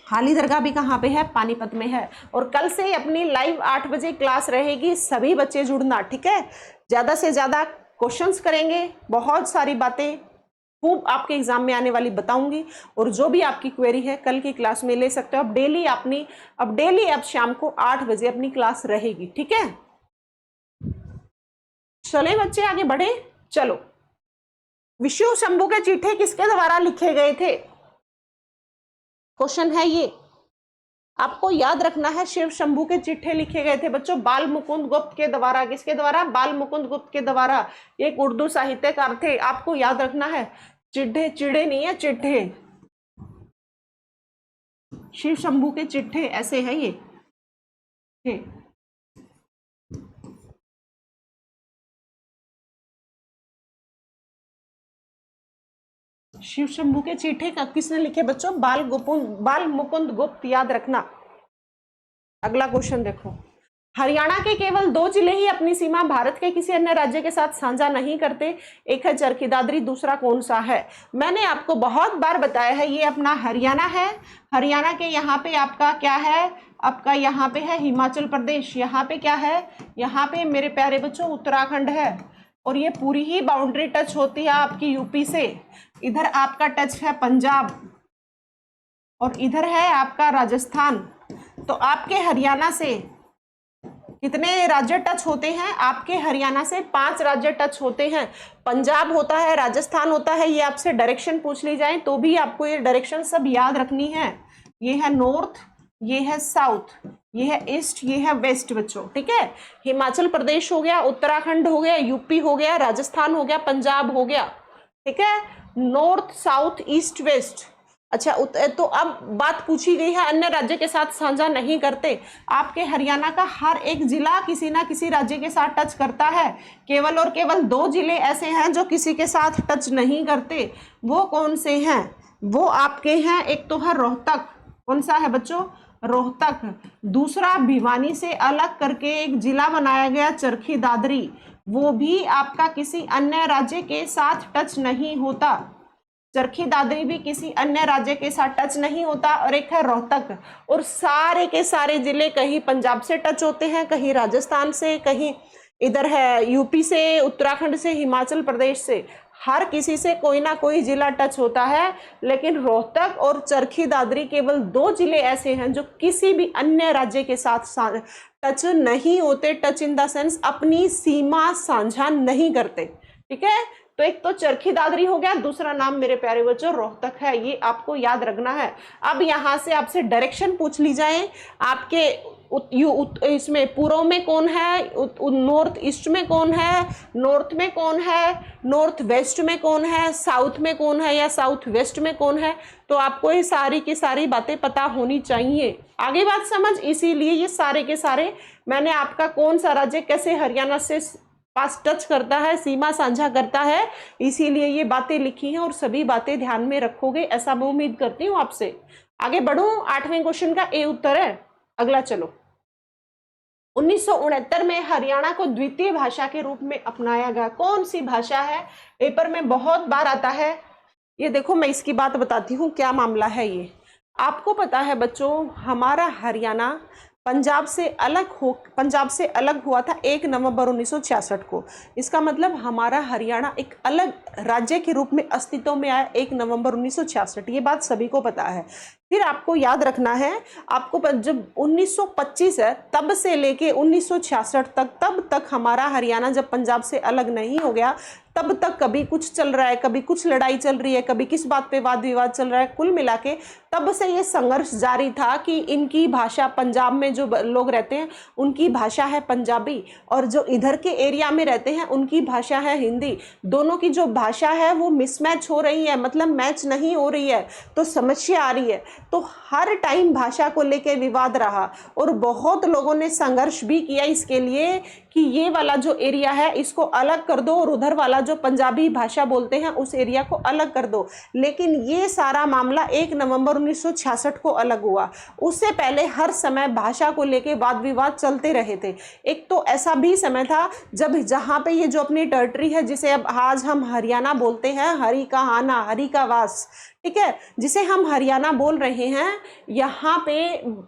हाली दरगाह भी कहाँ पे है? पानीपत में है। और कल से अपनी लाइव 8 बजे क्लास रहेगी, सभी बच्चे जुड़ना, ठीक है। ज्यादा से ज्यादा क्वेश्चंस करेंगे, बहुत सारी बातें खूब आपके एग्जाम में आने वाली बताऊंगी, और जो भी आपकी क्वेरी है कल की क्लास में ले सकते हो। अब डेली शाम को 8 बजे अपनी क्लास रहेगी, ठीक है। चले बच्चे आगे बढ़े। चलो, विष्णु शंभू के चिट्ठे किसके द्वारा लिखे गए थे? क्वेश्चन है ये, आपको याद रखना है। शिव शंभू के चिट्ठे लिखे गए थे बच्चों बाल मुकुंद गुप्त के द्वारा। किसके द्वारा? बाल मुकुंद गुप्त के द्वारा। एक उर्दू साहित्यकार थे, आपको याद रखना है। चिट्ठे, चिड़े नहीं है, चिट्ठे। शिव शंभू के चिट्ठे ऐसे है ये। शिव शंभू के चिट्ठे का किसने लिखे बच्चों? बाल मुकुंद गुप्त, याद रखना। अगला क्वेश्चन देखो, हरियाणा के केवल 2 जिले ही अपनी सीमा भारत के किसी अन्य राज्य के साथ साझा नहीं करते। एक है चरखी दादरी, दूसरा कौन सा है? मैंने आपको बहुत बार बताया है, ये अपना हरियाणा है। हरियाणा के यहाँ पे आपका क्या है? आपका यहाँ पे है हिमाचल प्रदेश। यहाँ पे क्या है? यहाँ पे मेरे प्यारे बच्चों उत्तराखंड है। और ये पूरी ही बाउंड्री टच होती है आपकी यूपी से। इधर आपका टच है पंजाब और इधर है आपका राजस्थान। तो आपके हरियाणा से कितने राज्य टच होते हैं? आपके हरियाणा से 5 राज्य टच होते हैं। पंजाब होता है, राजस्थान होता है। ये आपसे डायरेक्शन पूछ ली जाए तो भी आपको ये डायरेक्शन सब याद रखनी है। ये है नॉर्थ, ये है साउथ, ये है ईस्ट, ये है वेस्ट बच्चों, ठीक है। हिमाचल प्रदेश हो गया, उत्तराखंड हो गया, यूपी हो गया, राजस्थान हो गया, पंजाब हो गया, ठीक है। North, south, east, west. अच्छा, तो अब बात पूछी गई है अन्य राज्य के साथ साझा नहीं करते। आपके हरियाणा का हर एक जिला किसी ना किसी राज्य के साथ टच करता है। केवल और केवल 2 जिले ऐसे हैं जो किसी के साथ टच नहीं करते। वो कौन से हैं? वो आपके हैं, एक तो है रोहतक। कौन सा है बच्चों? रोहतक। दूसरा भिवानी से अलग करके एक जिला बनाया गया चरखी दादरी, वो भी आपका किसी अन्य राज्य के साथ टच नहीं होता। चरखी दादरी भी किसी अन्य राज्य के साथ टच नहीं होता। और एक है रोहतक। और सारे के सारे जिले कहीं पंजाब से टच होते हैं, कहीं राजस्थान से, कहीं इधर है यूपी से, उत्तराखंड से, हिमाचल प्रदेश से। हर किसी से कोई ना कोई जिला टच होता है। लेकिन रोहतक और चरखी दादरी केवल 2 जिले ऐसे हैं जो किसी भी अन्य राज्य के साथ टच नहीं होते। टच इन द सेंस अपनी सीमा साझा नहीं करते, ठीक है। तो एक तो चरखी दादरी हो गया, दूसरा नाम मेरे प्यारे बच्चों रोहतक है। ये आपको याद रखना है। अब यहाँ से आपसे डायरेक्शन पूछ ली जाए, आपके इसमें पूर्व में कौन है, नॉर्थ ईस्ट में कौन है, नॉर्थ में कौन है, नॉर्थ वेस्ट में कौन है, साउथ में कौन है या साउथ वेस्ट में कौन है, तो आपको ये सारी की सारी बातें पता होनी चाहिए। आगे बात समझ, इसीलिए ये सारे के सारे मैंने आपका कौन सा राज्य कैसे हरियाणा से पास टच करता है, सीमा साझा करता है, इसीलिए ये बातें लिखी हैं और सभी बातें ध्यान में रखोगे, ऐसा मैं उम्मीद करती हूँ आपसे। आगे बढ़ूं, 8वें क्वेश्चन का ए उत्तर है। अगला चलो, 1969 में हरियाणा को द्वितीय भाषा के रूप में अपनाया गया। कौन सी भाषा है? पेपर में बहुत बार आता है। ये देखो, मैं इसकी बात बताती हूँ क्या मामला है। ये आपको पता है बच्चों, हमारा हरियाणा पंजाब से अलग हुआ था 1 नवंबर 1966 को। इसका मतलब हमारा हरियाणा एक अलग राज्य के रूप में अस्तित्व में आया 1 नवंबर 1966। ये बात सभी को पता है। फिर आपको याद रखना है, आपको जब 1925 है तब से लेके 1966 तक, तब तक हमारा हरियाणा जब पंजाब से अलग नहीं हो गया, तब तक कभी कुछ चल रहा है, कभी कुछ लड़ाई चल रही है, कभी किस बात पे वाद विवाद चल रहा है। कुल मिला के तब से ये संघर्ष जारी था कि इनकी भाषा, पंजाब में जो लोग रहते हैं उनकी भाषा है पंजाबी, और जो इधर के एरिया में रहते हैं उनकी भाषा है हिंदी। दोनों की जो भाषा है वो मिसमैच हो रही है, मतलब मैच नहीं हो रही है, तो समस्या आ रही है। तो हर टाइम भाषा को लेके विवाद रहा और बहुत लोगों ने संघर्ष भी किया इसके लिए कि ये वाला जो एरिया है इसको अलग कर दो और उधर वाला जो पंजाबी भाषा बोलते हैं उस एरिया को अलग कर दो। लेकिन ये सारा मामला 1 नवंबर 1966 को अलग हुआ। उससे पहले हर समय भाषा को लेके वाद विवाद चलते रहे थे। एक तो ऐसा भी समय था जब जहाँ पे ये जो अपनी टेरिटरी है, जिसे अब आज हम हरियाणा बोलते हैं, हरि का आना, हरि का वास, ठीक है, जिसे हम हरियाणा बोल रहे हैं, यहाँ पे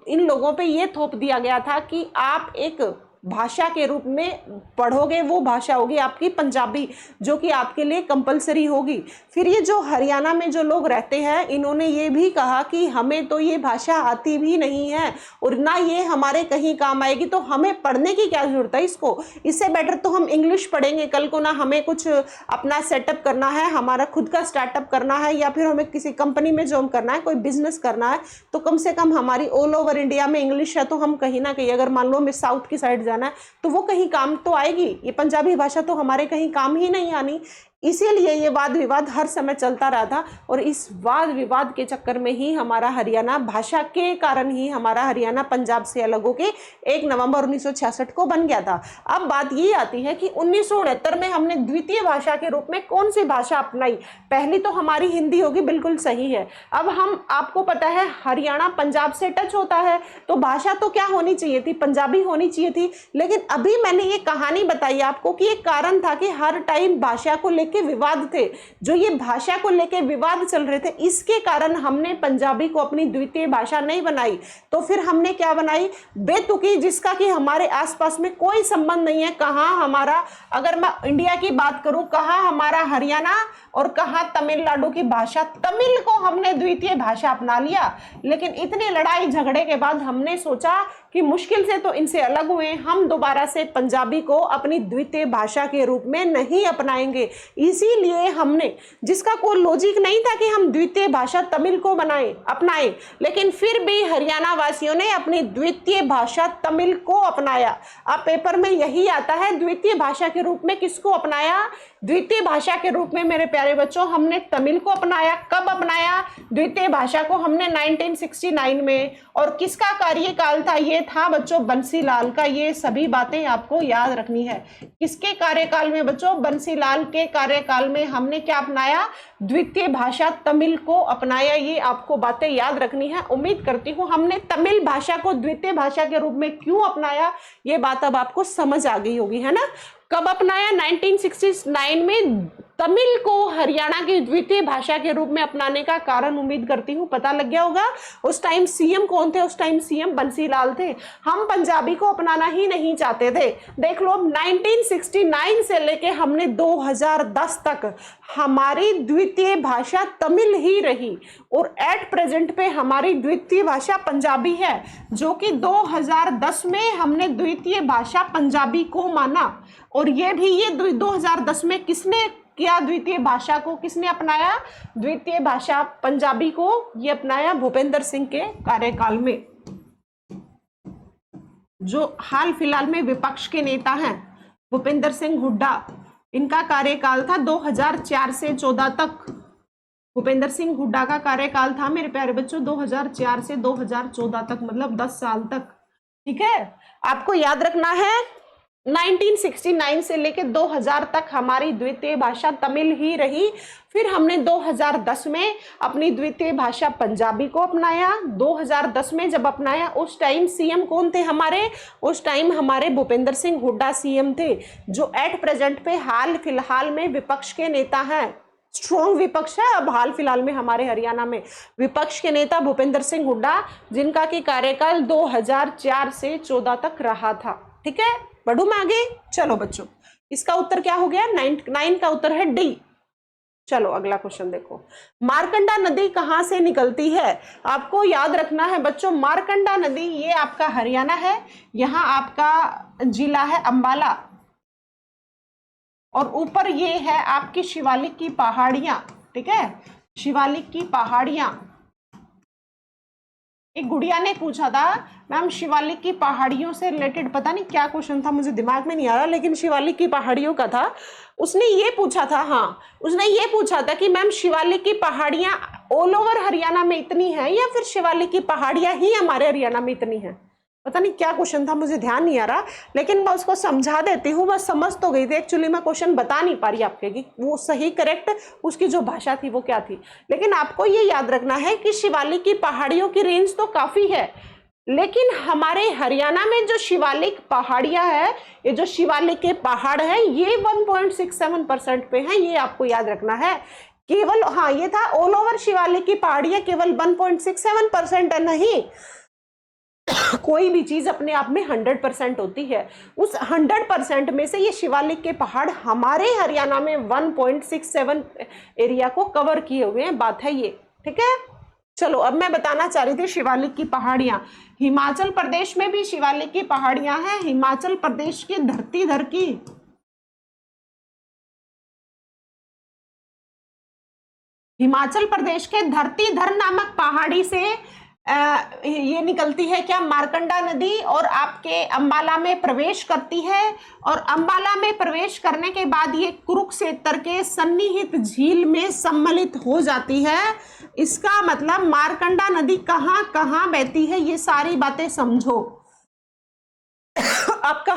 इन लोगों पे ये थोप दिया गया था कि आप एक भाषा के रूप में पढ़ोगे वो भाषा होगी आपकी पंजाबी, जो कि आपके लिए कंपलसरी होगी। फिर ये जो हरियाणा में जो लोग रहते हैं इन्होंने ये भी कहा कि हमें तो ये भाषा आती भी नहीं है और ना ये हमारे कहीं काम आएगी, तो हमें पढ़ने की क्या जरूरत है इसको, इससे बेटर तो हम इंग्लिश पढ़ेंगे। कल को ना हमें कुछ अपना सेटअप करना है, हमारा खुद का स्टार्टअप करना है, या फिर हमें किसी कंपनी में जॉब करना है, कोई बिजनेस करना है, तो कम से कम हमारी ऑल ओवर इंडिया में इंग्लिश है, तो हम कहीं ना कहीं अगर मान लो हमें साउथ की साइड जाना है तो वो कहीं काम तो आएगी। ये पंजाबी भाषा तो हमारे कहीं काम ही नहीं आनी। इसीलिए ये वाद विवाद हर समय चलता रहा था और इस वाद विवाद के चक्कर में ही हमारा हरियाणा, भाषा के कारण ही हमारा हरियाणा पंजाब से अलग होके 1 नवंबर 1966 को बन गया था। अब बात ये आती है कि 1969 में हमने द्वितीय भाषा के रूप में कौन सी भाषा अपनाई। पहली तो हमारी हिंदी होगी, बिल्कुल सही है। अब हम, आपको पता है हरियाणा पंजाब से टच होता है, तो भाषा तो क्या होनी चाहिए थी, पंजाबी होनी चाहिए थी। लेकिन अभी मैंने ये कहानी बताई आपको कि एक कारण था कि हर टाइम भाषा को के विवाद थे, जो ये भाषा को लेके विवाद चल रहे थे, इसके कारण हमने पंजाबी को अपनी द्वितीय भाषा नहीं बनाई। तो फिर हमने क्या बनाई, बेतुकी, जिसका कि हमारे आसपास में कोई संबंध नहीं है। कहाँ हमारा, अगर मैं इंडिया की बात करूं, कहाँ हमारा हरियाणा और कहाँ तमिलनाडु की भाषा, तमिल को हमने द्वितीय भाषा अपना लिया। लेकिन इतनी लड़ाई झगड़े के बाद हमने सोचा कि मुश्किल से तो इनसे अलग हुए, हम दोबारा से पंजाबी को अपनी द्वितीय भाषा के रूप में नहीं अपनाएंगे। इसीलिए हमने, जिसका कोई लॉजिक नहीं था कि हम द्वितीय भाषा तमिल को अपनाएं, लेकिन फिर भी हरियाणा वासियों ने अपनी द्वितीय भाषा तमिल को अपनाया। अब पेपर में यही आता है, द्वितीय भाषा के रूप में किसको अपनाया, द्वितीय भाषा के रूप में मेरे प्यारे बच्चों हमने तमिल को अपनाया। कब अपनाया द्वितीय भाषा को, हमने 1969 में। और किसका कार्यकाल था, ये था बच्चों बंसीलाल का। ये सभी बातें आपको याद रखनी है। किसके कार्यकाल में बच्चों, बंसीलाल के कार्यकाल में हमने क्या अपनाया, द्वितीय भाषा तमिल को अपनाया। ये आपको बातें याद रखनी है। उम्मीद करती हूँ हमने तमिल भाषा को द्वितीय भाषा के रूप में क्यों अपनाया, ये बात अब आपको समझ आ गई होगी, है ना। कब अपनाया, 1969 में तमिल को हरियाणा की द्वितीय भाषा के रूप में अपनाने का कारण उम्मीद करती हूँ पता लग गया होगा। उस टाइम सीएम कौन थे, उस टाइम सीएम बंसीलाल थे। हम पंजाबी को अपनाना ही नहीं चाहते थे। देख लो 1969 से लेके हमने 2010 तक हमारी द्वितीय भाषा तमिल ही रही और एट प्रेजेंट पे हमारी द्वितीय भाषा पंजाबी है, जो कि 2010 में हमने द्वितीय भाषा पंजाबी को माना। और ये 2010 में किसने किया, द्वितीय भाषा को किसने अपनाया, द्वितीय भाषा पंजाबी को ये अपनाया भूपेंद्र सिंह के कार्यकाल में, जो हाल फिलहाल में विपक्ष के नेता हैं भूपेंद्र सिंह हुड्डा। इनका कार्यकाल था 2004 से 14 तक। भूपेंद्र सिंह हुड्डा का कार्यकाल था मेरे प्यारे बच्चों 2004 से 2014 तक, मतलब 10 साल तक। ठीक है, आपको याद रखना है 1969 से लेके 2000 तक हमारी द्वितीय भाषा तमिल ही रही। फिर हमने 2010 में अपनी द्वितीय भाषा पंजाबी को अपनाया। 2010 में जब अपनाया उस टाइम सीएम कौन थे हमारे, उस टाइम हमारे भूपेंद्र सिंह हुड्डा सीएम थे, जो एट प्रेजेंट पे हाल फिलहाल में विपक्ष के नेता हैं। स्ट्रॉन्ग विपक्ष है अब हाल फिलहाल में हमारे हरियाणा में, विपक्ष के नेता भूपेंद्र सिंह हुड्डा, जिनका की कार्यकाल 2004 से 14 तक रहा था। ठीक है, बढ़ू मैं आगे। चलो बच्चों, इसका उत्तर क्या हो गया, 9 का उत्तर है डी। चलो अगला क्वेश्चन देखो, मारकंडा नदी कहां से निकलती है। आपको याद रखना है बच्चों, मारकंडा नदी ये आपका हरियाणा है, यहां आपका जिला है अंबाला, और ऊपर ये है आपकी शिवालिक की पहाड़ियां। ठीक है, शिवालिक की पहाड़ियां। एक गुड़िया ने पूछा था मैम शिवालिक की पहाड़ियों से रिलेटेड, पता नहीं क्या क्वेश्चन था, मुझे दिमाग में नहीं आ रहा, लेकिन शिवालिक की पहाड़ियों का था। उसने ये पूछा था, हाँ उसने ये पूछा था कि मैम शिवालिक की पहाड़ियां ऑल ओवर हरियाणा में इतनी हैं या फिर शिवालिक की पहाड़ियां ही हमारे हरियाणा में इतनी हैं। पता नहीं क्या क्वेश्चन था, मुझे ध्यान नहीं आ रहा, लेकिन मैं उसको समझा देती हूँ। मैं समझ तो गई थी, एक्चुअली मैं क्वेश्चन बता नहीं पा रही आपके कि वो सही करेक्ट उसकी जो भाषा थी वो क्या थी। लेकिन आपको ये याद रखना है कि शिवालिक की पहाड़ियों की रेंज तो काफी है, लेकिन हमारे हरियाणा में जो शिवालिक पहाड़ियां है, ये जो शिवालिक के पहाड़ हैं, ये 1.67% पे हैं। ये आपको याद रखना है। केवल, हाँ ये था ऑल ओवर शिवालिक की पहाड़ियां केवल 1.67% है, नहीं कोई भी चीज अपने आप में 100% होती है। उस 100% में से ये शिवालिक के पहाड़ हमारे हरियाणा में 1.67 एरिया को कवर किए हुए हैं, बात है ये, ठीक है। चलो अब मैं बताना चाह रही थी शिवालिक की पहाड़ियां। हिमाचल प्रदेश में भी शिवालिक की पहाड़ियां हैं। हिमाचल प्रदेश की धरती धर की, हिमाचल प्रदेश के धरतीधर नामक पहाड़ी से ये निकलती है क्या, मारकंडा नदी, और आपके अंबाला में प्रवेश करती है। और अंबाला में प्रवेश करने के बाद ये कुरुक्षेत्र के सन्निहित झील में सम्मिलित हो जाती है। इसका मतलब मारकंडा नदी कहाँ कहाँ बहती है, ये सारी बातें समझो। आपका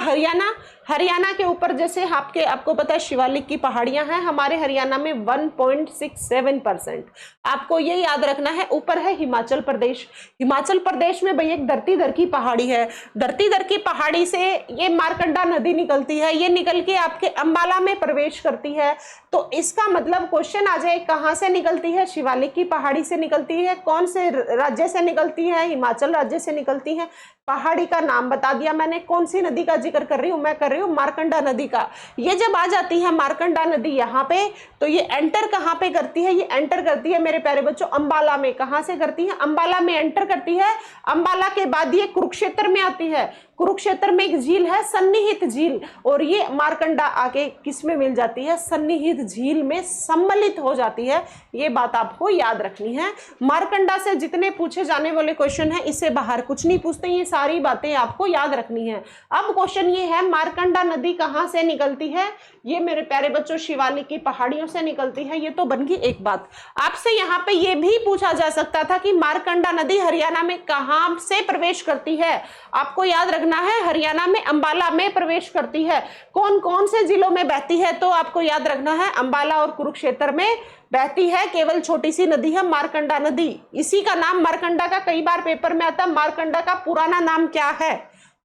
हरियाणा के ऊपर जैसे आपको पता है शिवालिक की पहाड़ियां हैं हमारे हरियाणा में 1.67%। आपको ये याद रखना है। ऊपर है हिमाचल प्रदेश, हिमाचल प्रदेश में भाई एक धरतीधर की पहाड़ी है। धरतीधर की पहाड़ी से ये मारकंडा नदी निकलती है, ये निकल के आपके अंबाला में प्रवेश करती है। तो इसका मतलब क्वेश्चन आ जाए कहां से निकलती है, शिवालिक की पहाड़ी से निकलती है। कौन से राज्य से निकलती है, हिमाचल राज्य से निकलती है। पहाड़ी का नाम बता दिया मैंने। कौन सी नदी का जिक्र कर रही हूं, मैं कर रही हूं मारकंडा नदी का। ये जब आ जाती है मारकंडा नदी यहाँ पे, तो ये एंटर कहाँ पे करती है, ये एंटर करती है मेरे प्यारे बच्चों अंबाला में। कहाँ से करती है, अंबाला में एंटर करती है। अंबाला के बाद ये कुरुक्षेत्र में आती है। कुरुक्षेत्र में एक झील है सन्निहित झील, और ये मारकंडा आके किस में मिल जाती है, सन्निहित झील में सम्मिलित हो जाती है। ये बात आपको याद रखनी है। मारकंडा से जितने पूछे जाने वाले क्वेश्चन हैं, इससे बाहर कुछ नहीं पूछते, ये सारी बातें आपको याद रखनी है। अब क्वेश्चन ये है मारकंडा नदी कहाँ से निकलती है, ये मेरे प्यारे बच्चों शिवालिक की पहाड़ियों से निकलती है। ये तो बन गई एक बात। आपसे यहाँ पे ये भी पूछा जा सकता था कि मारकंडा नदी हरियाणा में कहाँ से प्रवेश करती है। आपको याद रखना है हरियाणा में अंबाला में प्रवेश करती है। कौन कौन से जिलों में बहती है, तो आपको याद रखना है अंबाला और कुरुक्षेत्र में बहती है। केवल छोटी सी नदी है मारकंडा नदी। इसी का नाम मारकंडा का कई बार पेपर में आता है। मारकंडा का पुराना नाम क्या है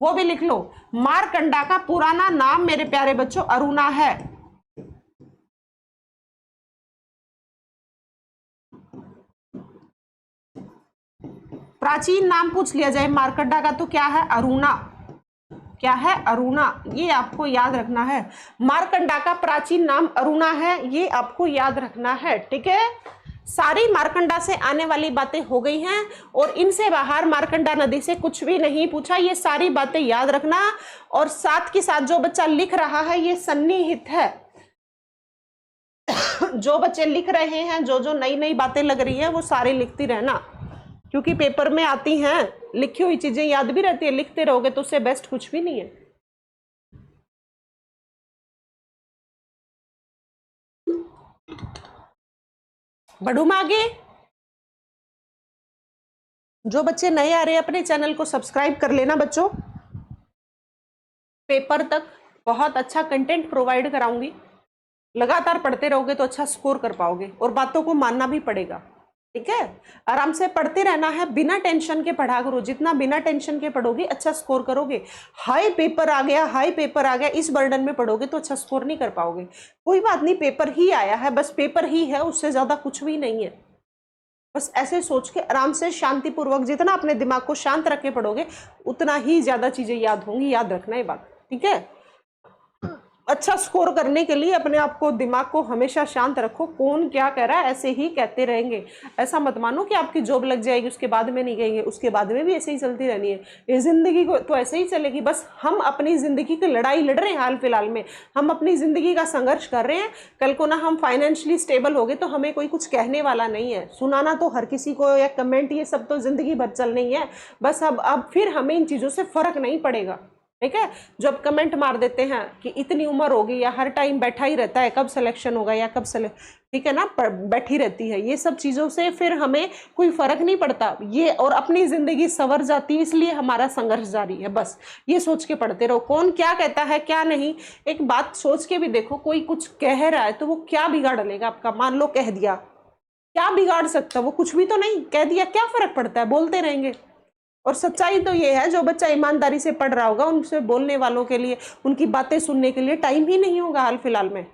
वो भी लिख लो। मारकंडा का पुराना नाम मेरे प्यारे बच्चों अरुणा है। प्राचीन नाम पूछ लिया जाए मारकंडा का तो क्या है, अरुणा। क्या है, अरुणा। ये आपको याद रखना है। मारकंडा का प्राचीन नाम अरुणा है, ये आपको याद रखना है, ठीक है। सारी मारकंडा से आने वाली बातें हो गई हैं, और इनसे बाहर मारकंडा नदी से कुछ भी नहीं पूछा। ये सारी बातें याद रखना। और साथ के साथ जो बच्चा लिख रहा है ये सन्निहित है। जो बच्चे लिख रहे हैं, जो जो नई नई बातें लग रही है वो सारी लिखती रहना, क्योंकि पेपर में आती हैं। लिखी हुई चीजें याद भी रहती है, लिखते रहोगे तो उससे बेस्ट कुछ भी नहीं है। बढ़ू मैं आगे। जो बच्चे नए आ रहे हैं अपने चैनल को सब्सक्राइब कर लेना बच्चों। पेपर तक बहुत अच्छा कंटेंट प्रोवाइड कराऊंगी। लगातार पढ़ते रहोगे तो अच्छा स्कोर कर पाओगे, और बातों को मानना भी पड़ेगा, ठीक है। आराम से पढ़ते रहना है, बिना टेंशन के पढ़ा करो। जितना बिना टेंशन के पढ़ोगे अच्छा स्कोर करोगे। हाई पेपर आ गया, हाई पेपर आ गया, इस बर्डन में पढ़ोगे तो अच्छा स्कोर नहीं कर पाओगे। कोई बात नहीं, पेपर ही आया है, बस पेपर ही है, उससे ज्यादा कुछ भी नहीं है। बस ऐसे सोच के आराम से शांतिपूर्वक जितना अपने दिमाग को शांत रख के पढ़ोगे उतना ही ज्यादा चीजें याद होंगी। याद रखना ये बात, ठीक है। अच्छा स्कोर करने के लिए अपने आप को, दिमाग को हमेशा शांत रखो। कौन क्या कह रहा है ऐसे ही कहते रहेंगे। ऐसा मत मानो कि आपकी जॉब लग जाएगी उसके बाद में नहीं कहेंगे, उसके बाद में भी ऐसे ही चलती रहनी है। ये जिंदगी को तो ऐसे ही चलेगी। बस हम अपनी जिंदगी की लड़ाई लड़ रहे हैं हाल फिलहाल में, हम अपनी जिंदगी का संघर्ष कर रहे हैं। कल को ना हम फाइनेंशियली स्टेबल हो गए तो हमें कोई कुछ कहने वाला नहीं है। सुनाना तो हर किसी को, या कमेंट, ये सब तो जिंदगी भर चलनी है। बस अब फिर हमें इन चीजों से फर्क नहीं पड़ेगा, ठीक है। जब कमेंट मार देते हैं कि इतनी उम्र होगी, या हर टाइम बैठा ही रहता है, कब सिलेक्शन होगा या कब ठीक है ना, बैठी रहती है, ये सब चीज़ों से फिर हमें कोई फर्क नहीं पड़ता। ये और अपनी ज़िंदगी संवर जाती है, इसलिए हमारा संघर्ष जारी है। बस ये सोच के पढ़ते रहो। कौन क्या कहता है क्या नहीं, एक बात सोच के भी देखो। कोई कुछ कह रहा है तो वो क्या बिगाड़ लेगा आपका। मान लो कह दिया, क्या बिगाड़ सकता, वो कुछ भी तो नहीं, कह दिया, क्या फर्क पड़ता है, बोलते रहेंगे। और सच्चाई तो ये है, जो बच्चा ईमानदारी से पढ़ रहा होगा उनसे बोलने वालों के लिए, उनकी बातें सुनने के लिए टाइम ही नहीं होगा हाल फिलहाल में,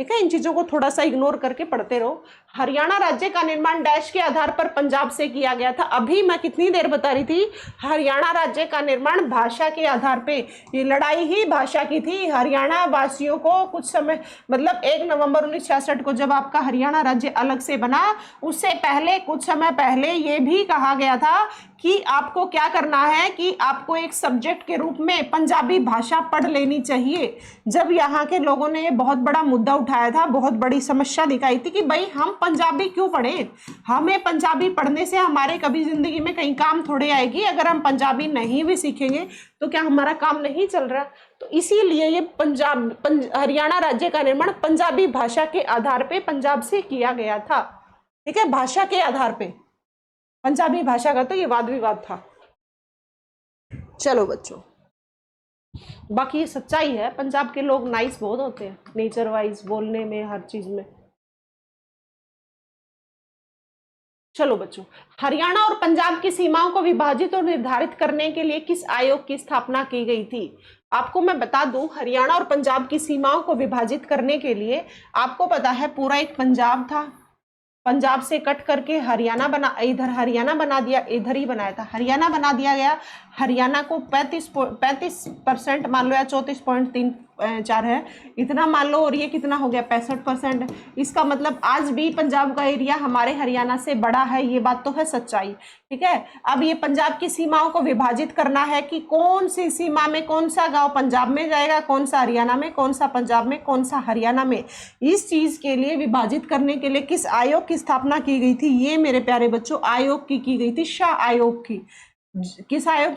ठीक है, इन चीजों को थोड़ा सा इग्नोर करके पढ़ते रहो। हरियाणा राज्य का निर्माण डैश के आधार पर पंजाब से किया गया था। अभी मैं कितनी देर बता रही थी, हरियाणा राज्य का निर्माण भाषा के आधार पे, ये लड़ाई ही भाषा की थी। हरियाणा वासियों को कुछ समय, मतलब 1 नवंबर 1966 को जब आपका हरियाणा राज्य अलग से बना, उससे पहले कुछ समय पहले ये भी कहा गया था कि आपको क्या करना है कि आपको एक सब्जेक्ट के रूप में पंजाबी भाषा पढ़ लेनी चाहिए। जब यहाँ के लोगों ने ये बहुत बड़ा मुद्दा उठाया था, बहुत बड़ी समस्या दिखाई थी कि भाई हम पंजाबी क्यों पढ़ें, हमें पंजाबी पढ़ने से हमारे कभी जिंदगी में कहीं काम थोड़े आएगी। अगर हम पंजाबी नहीं भी सीखेंगे तो क्या हमारा काम नहीं चल रहा। तो इसीलिए ये हरियाणा राज्य का निर्माण पंजाबी भाषा के आधार पे पंजाब से किया गया था। ठीक है, भाषा के आधार पे, पंजाबी भाषा का तो ये वाद विवाद था। चलो बच्चों, बाकी ये सच्चाई है, पंजाब के लोग नाइस बहुत होते हैं, नेचर वाइज, बोलने में, हर चीज में। चलो बच्चों, हरियाणा और पंजाब की सीमाओं को विभाजित और निर्धारित करने के लिए किस आयोग की स्थापना की गई थी? आपको मैं बता दूं, हरियाणा और पंजाब की सीमाओं को विभाजित करने के लिए आपको पता है पूरा एक पंजाब था, पंजाब से कट करके हरियाणा बना, इधर हरियाणा बना दिया, इधर ही बनाया था, हरियाणा बना दिया गया। हरियाणा को 35% मान लो या 34.34 है, इतना मान लो, और ये कितना हो गया 65%। इसका मतलब आज भी पंजाब का एरिया हमारे हरियाणा से बड़ा है, ये बात तो है सच्चाई। ठीक है, अब ये पंजाब की सीमाओं को विभाजित करना है कि कौन सी सीमा में कौन सा गांव पंजाब में जाएगा, कौन सा हरियाणा में, कौन सा पंजाब में, कौन सा हरियाणा में। इस चीज के लिए विभाजित करने के लिए किस आयोग की स्थापना की गई थी? ये मेरे प्यारे बच्चों आयोग की गई थी, शाह आयोग की। किस आयोग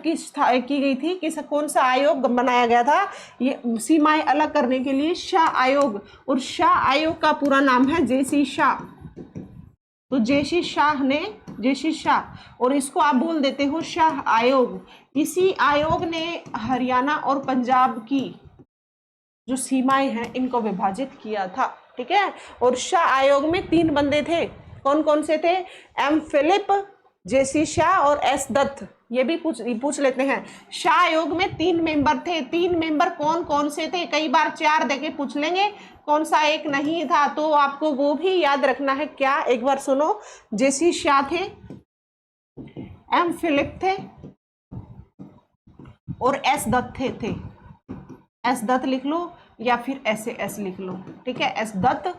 की गई थी, कौन सा आयोग बनाया गया था ये सीमाएं अलग करने के लिए? शाह आयोग। और शाह आयोग का पूरा नाम है जेसी शाह। तो जेसी शाह, और इसको आप बोल देते हो शाह आयोग। इसी आयोग ने हरियाणा और पंजाब की जो सीमाएं हैं इनको विभाजित किया था। ठीक है, और शाह आयोग में 3 बंदे थे। कौन कौन से थे? एम फिलिप, जेसी शाह और एस दत्त। ये भी पूछ लेते हैं। शाह आयोग में 3 मेंबर थे। 3 मेंबर कौन कौन से थे? कई बार 4 देके पूछ लेंगे, कौन सा एक नहीं था, तो आपको वो भी याद रखना है। क्या? एक बार सुनो, जेसी शाह थे, एम फिलिप थे और एस दत्त थे। एस दत्त लिख लो या फिर एस लिख लो। ठीक है, S Dutt,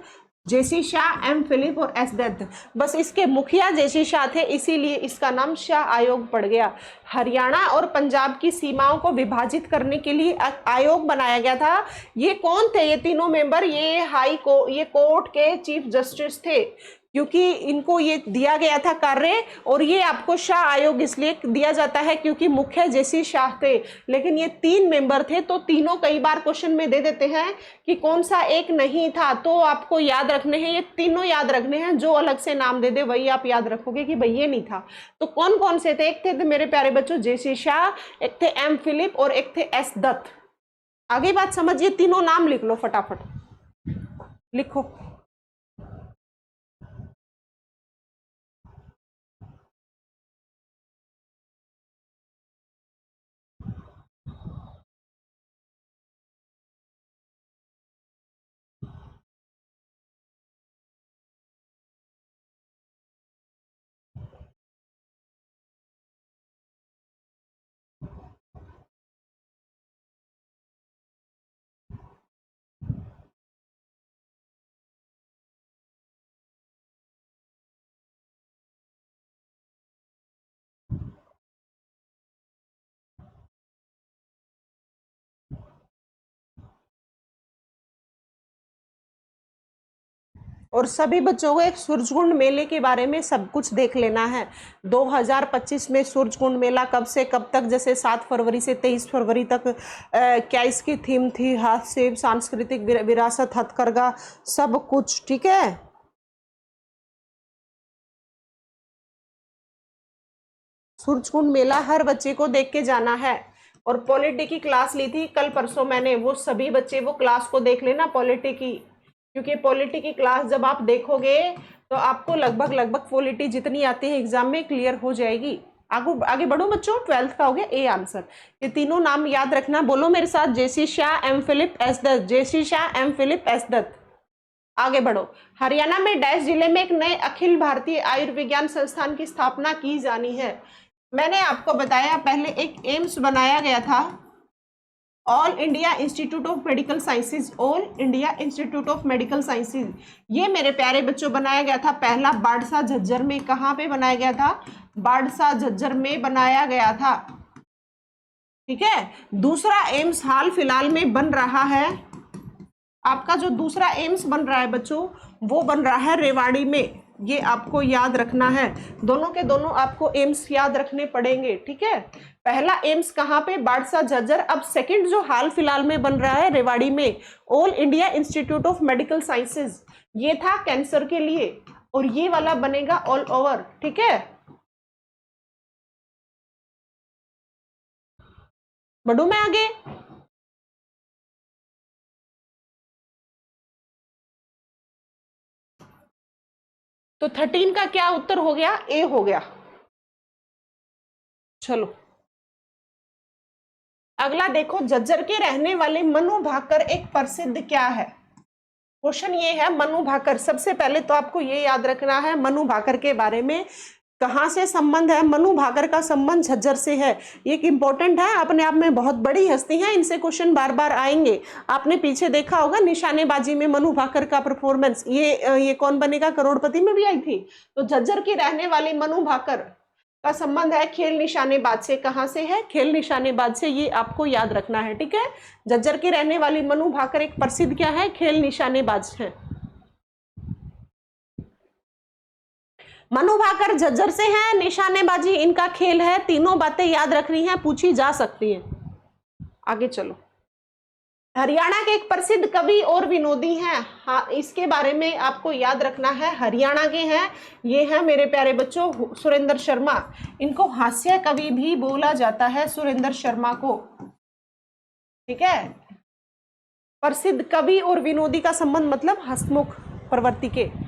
J C Shah, M Philip और एस दत्त। बस इसके मुखिया जेसी शाह थे, इसीलिए इसका नाम शाह आयोग पड़ गया। हरियाणा और पंजाब की सीमाओं को विभाजित करने के लिए आयोग बनाया गया था। ये कौन थे? ये तीनों मेंबर ये कोर्ट के चीफ जस्टिस थे, क्योंकि इनको ये दिया गया था कार्य। और ये आपको शाह आयोग इसलिए दिया जाता है क्योंकि मुख्य जेसी शाह थे, लेकिन ये 3 मेंबर थे, तो तीनों कई बार क्वेश्चन में दे देते हैं कि कौन सा एक नहीं था। तो आपको याद रखने हैं, ये तीनों याद रखने हैं, जो अलग से नाम दे दे वही आप याद रखोगे कि भाई ये नहीं था। तो कौन कौन से थे? एक थे मेरे प्यारे बच्चों जेसी शाह, एक थे एम फिलिप और एक थे एस दत्त। आगे बात समझिए, तीनों नाम लिख लो, फटाफट लिखो। और सभी बच्चों को एक सूरजकुंड मेले के बारे में सब कुछ देख लेना है। 2025 में सूरजकुंड मेला कब से कब तक, जैसे 7 फरवरी से 23 फरवरी तक, क्या इसकी थीम थी? हस्तशिल्प, सांस्कृतिक विरासत, हथकरघा, सब कुछ। ठीक है, सूरजकुंड मेला हर बच्चे को देख के जाना है। और पॉलिटी की क्लास ली थी कल परसों मैंने, वो सभी बच्चे वो क्लास को देख लेना पॉलिटी की, क्योंकि पॉलिटी की क्लास जब आप देखोगे तो आपको लगभग पॉलिटी जितनी आती है एग्जाम में क्लियर हो जाएगी। आगे बढ़ो बच्चों, 12th का हो गया ए आंसर। ये तीनों नाम याद रखना, बोलो मेरे साथ, J C Shah, M Philip, S Dutt. J C Shah, M Philip, S Dutt. आगे बढ़ो। हरियाणा में डैश जिले में एक नए अखिल भारतीय आयुर्विज्ञान संस्थान की स्थापना की जानी है। मैंने आपको बताया पहले एक एम्स बनाया गया था, all India institute of medical sciences, all India institute of medical sciences. ये मेरे प्यारे बच्चों बनाया गया था पहला बाड़सा झज्जर में। कहाँ पे बनाया गया था? बाड़सा झज्जर में बनाया गया था। ठीक है। दूसरा एम्स हाल फिलहाल में बन रहा है, आपका जो दूसरा एम्स बन रहा है बच्चों वो बन रहा है रेवाड़ी में। ये आपको याद रखना है, दोनों के दोनों आपको एम्स याद रखने पड़ेंगे। ठीक है। पहला एम्स कहाँ पे? बाड़सा झज्जर। अब सेकंड जो हाल फिलहाल में बन रहा है रेवाड़ी में, all India institute of medical sciences, ये था कैंसर के लिए, और ये वाला बनेगा ऑल ओवर। ठीक है। बढ़ू मैं आगे। तो 13 का क्या उत्तर हो गया? ए हो गया। चलो अगला देखो, झज्जर के रहने वाले मनु भाकर एक प्रसिद्ध क्या है? क्वेश्चन ये है मनु भाकर। सबसे पहले तो आपको ये याद रखना है मनु भाकर के बारे में, कहां से संबंध है? मनु भाकर का संबंध झज्जर से है। ये इंपॉर्टेंट है, अपने आप में बहुत बड़ी हस्ती है, इनसे क्वेश्चन बार बार आएंगे। आपने पीछे देखा होगा निशानेबाजी में मनु भाकर का परफॉर्मेंस, ये कौन बनेगा करोड़पति में भी आई थी। तो झज्जर की रहने वाली मनु भाकर का संबंध है खेल निशानेबाज से। कहां से है? खेल निशानेबाज से, ये आपको याद रखना है। ठीक है। झज्जर की रहने वाली मनु भाकर एक प्रसिद्ध क्या है? खेल निशानेबाज है। मनु भाकर झज्जर से हैं, निशानेबाजी इनका खेल है। तीनों बातें याद रखनी है, पूछी जा सकती हैं। आगे चलो। हरियाणा के एक प्रसिद्ध कवि और विनोदी हैं, हाँ इसके बारे में आपको याद रखना है। हरियाणा के हैं, ये हैं मेरे प्यारे बच्चों सुरेंद्र शर्मा। इनको हास्य कवि भी बोला जाता है, सुरेंद्र शर्मा को। ठीक है। प्रसिद्ध कवि और विनोदी का संबंध मतलब हंसमुख प्रवृत्ति के।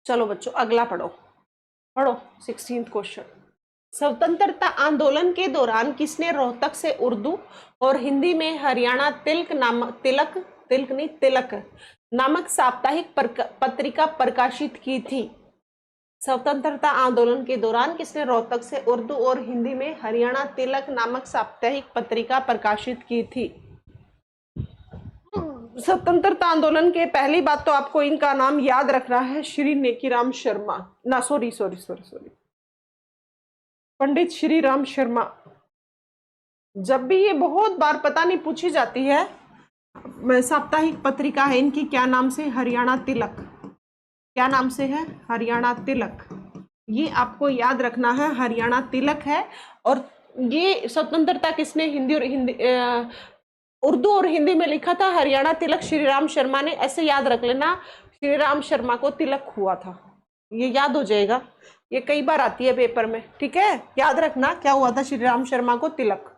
चलो बच्चों अगला पढ़ो, पढ़ो 16th क्वेश्चन। स्वतंत्रता आंदोलन के दौरान किसने रोहतक से उर्दू और हिंदी में हरियाणा तिलक नामक साप्ताहिक पत्रिका प्रकाशित की थी? स्वतंत्रता आंदोलन के दौरान किसने रोहतक से उर्दू और हिंदी में हरियाणा तिलक नामक साप्ताहिक पत्रिका प्रकाशित की थी? स्वतंत्रता आंदोलन के पहली बात तो आपको इनका नाम याद रखना है, श्री नेकीराम शर्मा, ना सॉरी पंडित श्री राम शर्मा। जब भी ये बहुत बार पता नहीं पूछी जाती है, साप्ताहिक पत्रिका है इनकी, क्या नाम से? हरियाणा तिलक। क्या नाम से है? हरियाणा तिलक। ये आपको याद रखना है, हरियाणा तिलक है। और ये स्वतंत्रता किसने उर्दू और हिंदी में लिखा था? हरियाणा तिलक श्री राम शर्मा ने। ऐसे याद रख लेना, श्री राम शर्मा को तिलक हुआ था, ये याद हो जाएगा, ये कई बार आती है पेपर में। ठीक है, याद रखना क्या हुआ था? श्री राम शर्मा को तिलक।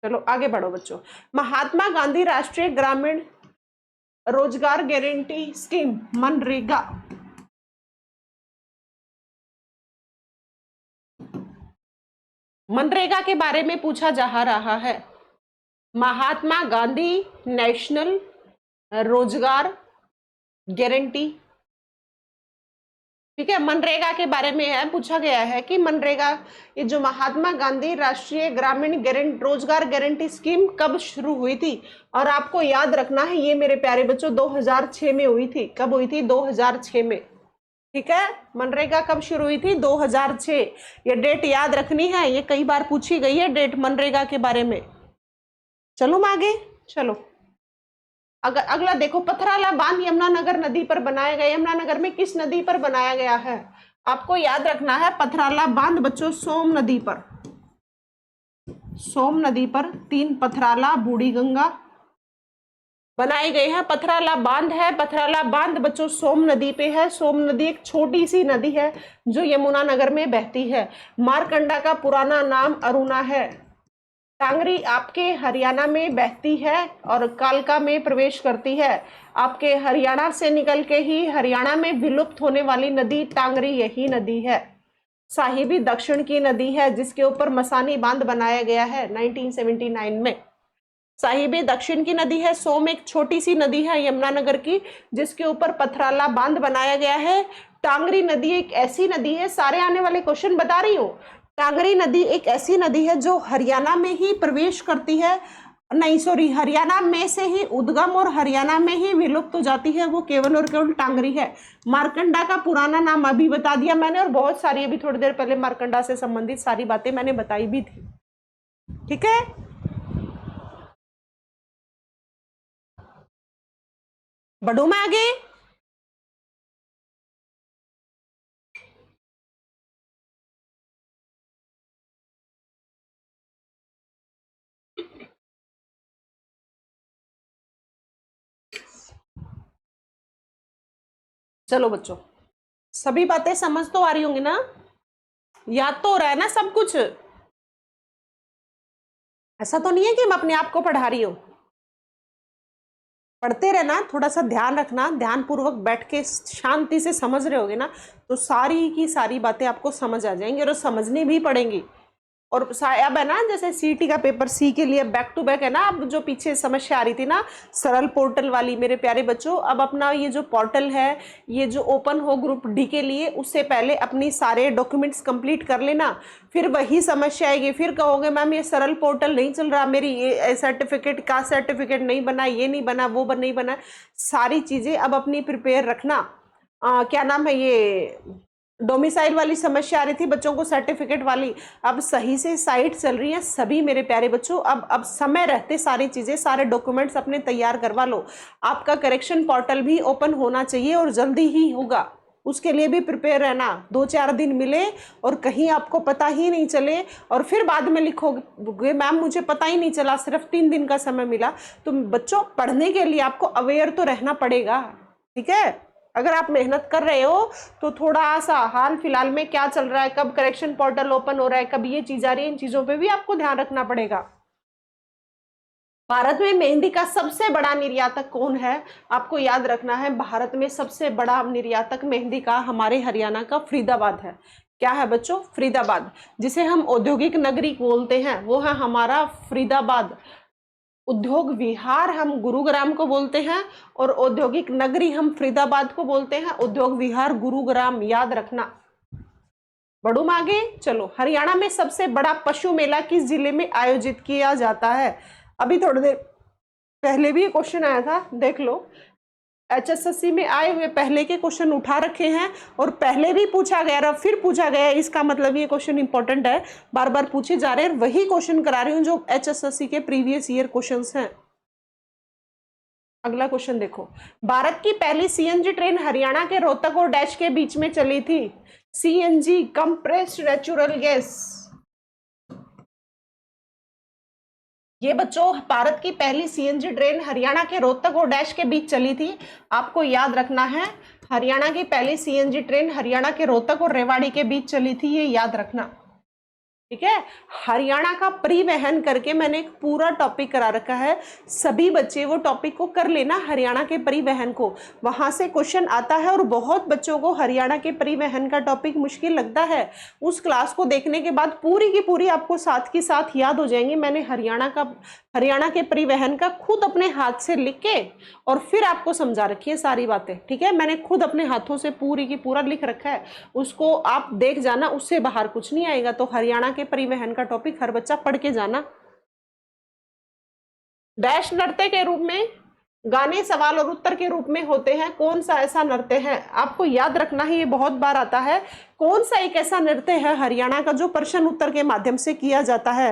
चलो आगे बढ़ो बच्चों। महात्मा गांधी राष्ट्रीय ग्रामीण रोजगार गारंटी स्कीम मनरेगा, मनरेगा के बारे में पूछा जा रहा है। महात्मा गांधी नेशनल रोजगार गारंटी, ठीक है, मनरेगा के बारे में है, पूछा गया है कि मनरेगा, ये जो महात्मा गांधी राष्ट्रीय ग्रामीण रोजगार गारंटी स्कीम कब शुरू हुई थी? और आपको याद रखना है ये मेरे प्यारे बच्चों 2006 में हुई थी। कब हुई थी? 2006 में। ठीक है, मनरेगा कब शुरू हुई थी? 2006। ये डेट याद रखनी है, ये कई बार पूछी गई है डेट मनरेगा के बारे में। चलो आगे चलो। अगर अगला देखो, पथराला बांध यमुनानगर नदी पर बनाया गया। यमुनानगर में किस नदी पर बनाया गया है? आपको याद रखना है पथराला बांध बच्चों सोम नदी पर, सोम नदी पर। 3 पथराला, बूढ़ी गंगा बनाए गए हैं। पथराला बांध है, पथराला बांध बच्चों सोम नदी पे है। सोम नदी एक छोटी सी नदी है जो यमुना नगर में बहती है। मारकंडा का पुराना नाम अरुणा है। टांगरी आपके हरियाणा में बहती है और कालका में प्रवेश करती है। आपके हरियाणा से निकल के ही हरियाणा में विलुप्त होने वाली नदी टांगरी यही नदी है। साहिबी दक्षिण की नदी है जिसके ऊपर मसानी बांध बनाया गया है 1979 में। साहिबी दक्षिण की नदी है। सोम एक छोटी सी नदी है यमुनानगर की जिसके ऊपर पथराला बांध बनाया गया है। टांगरी नदी एक ऐसी नदी है, सारे आने वाले क्वेश्चन बता रही हूँ, टांगरी नदी एक ऐसी नदी है जो हरियाणा में ही प्रवेश करती है, नहीं सॉरी, हरियाणा में से ही उद्गम और हरियाणा में ही विलुप्त हो जाती है, वो केवल और केवल टांगरी है। मारकंडा का पुराना नाम अभी बता दिया मैंने, और बहुत सारी अभी थोड़ी देर पहले मारकंडा से संबंधित सारी बातें मैंने बताई भी थी। ठीक है, बढ़ू मैं आगे। चलो बच्चों, सभी बातें समझ तो आ रही होंगी ना, याद तो हो रहा है ना सब कुछ? ऐसा तो नहीं है कि मैं अपने आप को पढ़ा रही हूं। पढ़ते रहना, थोड़ा सा ध्यान रखना, ध्यान पूर्वक बैठ के शांति से समझ रहे होगे ना तो सारी की सारी बातें आपको समझ आ जाएंगी और समझनी भी पड़ेंगी। और अब है ना, जैसे सीटी का पेपर सी के लिए बैक टू बैक है ना, अब जो पीछे समस्या आ रही थी ना सरल पोर्टल वाली, मेरे प्यारे बच्चों, अब अपना ये जो पोर्टल है, ये जो ओपन हो ग्रुप डी के लिए, उससे पहले अपनी सारे डॉक्यूमेंट्स कंप्लीट कर लेना। फिर वही समस्या आएगी, फिर कहोगे मैम ये सरल पोर्टल नहीं चल रहा, मेरी ये सर्टिफिकेट का सर्टिफिकेट नहीं बना, ये नहीं बना, वो नहीं बना। सारी चीज़ें अब अपनी प्रिपेयर रखना। क्या नाम है, ये डोमिसाइल वाली समस्या आ रही थी बच्चों को, सर्टिफिकेट वाली, अब सही से साइट चल रही है सभी मेरे प्यारे बच्चों। अब समय रहते सारी चीज़ें, सारे डॉक्यूमेंट्स अपने तैयार करवा लो। आपका करेक्शन पोर्टल भी ओपन होना चाहिए और जल्दी ही होगा, उसके लिए भी प्रिपेयर रहना। 2-4 दिन मिले और कहीं आपको पता ही नहीं चले और फिर बाद में लिखोगे मैम मुझे पता ही नहीं चला, सिर्फ 3 दिन का समय मिला। तो बच्चों, पढ़ने के लिए आपको अवेयर तो रहना पड़ेगा। ठीक है, अगर आप मेहनत कर रहे हो तो थोड़ा सा हाल फिलहाल में क्या चल रहा है, कब करेक्शन पोर्टल ओपन हो रहा है, कब ये चीज आ रही है, इन चीजों पे भी आपको ध्यान रखना पड़ेगा। भारत में मेहंदी का सबसे बड़ा निर्यातक कौन है? आपको याद रखना है, भारत में सबसे बड़ा निर्यातक मेहंदी का हमारे हरियाणा का फरीदाबाद है। क्या है बच्चों? फरीदाबाद, जिसे हम औद्योगिक नगरी बोलते हैं, वो है हमारा फरीदाबाद। उद्योग विहार हम गुरुग्राम को बोलते हैं और औद्योगिक नगरी हम फरीदाबाद को बोलते हैं। उद्योग विहार गुरुग्राम, याद रखना। बढ़ू आगे, चलो। हरियाणा में सबसे बड़ा पशु मेला किस जिले में आयोजित किया जाता है? अभी थोड़ी देर पहले भी क्वेश्चन आया था, देख लो। HSSC में आए हुए पहले के क्वेश्चन उठा रखे हैं और पहले भी पूछा गया, फिर पूछा गया, इसका मतलब ये क्वेश्चन इंपॉर्टेंट है, बार बार पूछे जा रहे हैं। वही क्वेश्चन करा रही हूँ जो HSSC के प्रीवियस ईयर क्वेश्चंस हैं। अगला क्वेश्चन देखो, भारत की पहली CNG ट्रेन हरियाणा के रोहतक और डैश के बीच में चली थी। CNG, compressed natural gas. ये बच्चों भारत की पहली CNG ट्रेन हरियाणा के रोहतक और डैश के बीच चली थी। आपको याद रखना है, हरियाणा की पहली CNG ट्रेन हरियाणा के रोहतक और रेवाड़ी के बीच चली थी, ये याद रखना। ठीक है, हरियाणा का परिवहन करके मैंने एक पूरा टॉपिक करा रखा है, सभी बच्चे वो टॉपिक को कर लेना, हरियाणा के परिवहन को, वहां से क्वेश्चन आता है। और बहुत बच्चों को हरियाणा के परिवहन का टॉपिक मुश्किल लगता है, उस क्लास को देखने के बाद पूरी की पूरी आपको साथ की साथ याद हो जाएंगी। मैंने हरियाणा के परिवहन का खुद अपने हाथ से लिख के और फिर आपको समझा रखी है सारी बातें। ठीक है, मैंने खुद अपने हाथों से पूरी की पूरा लिख रखा है, उसको आप देख जाना, उससे बाहर कुछ नहीं आएगा। तो हरियाणा के परिवहन का टॉपिक हर बच्चा पढ़ के जाना। डैश नृत्य के रूप में, गाने सवाल और उत्तर के रूप में होते हैं, कौन सा ऐसा नृत्य है? आपको याद रखना है, ये बहुत बार आता है। कौन सा एक ऐसा नृत्य है हरियाणा का जो प्रश्न उत्तर के माध्यम से किया जाता है?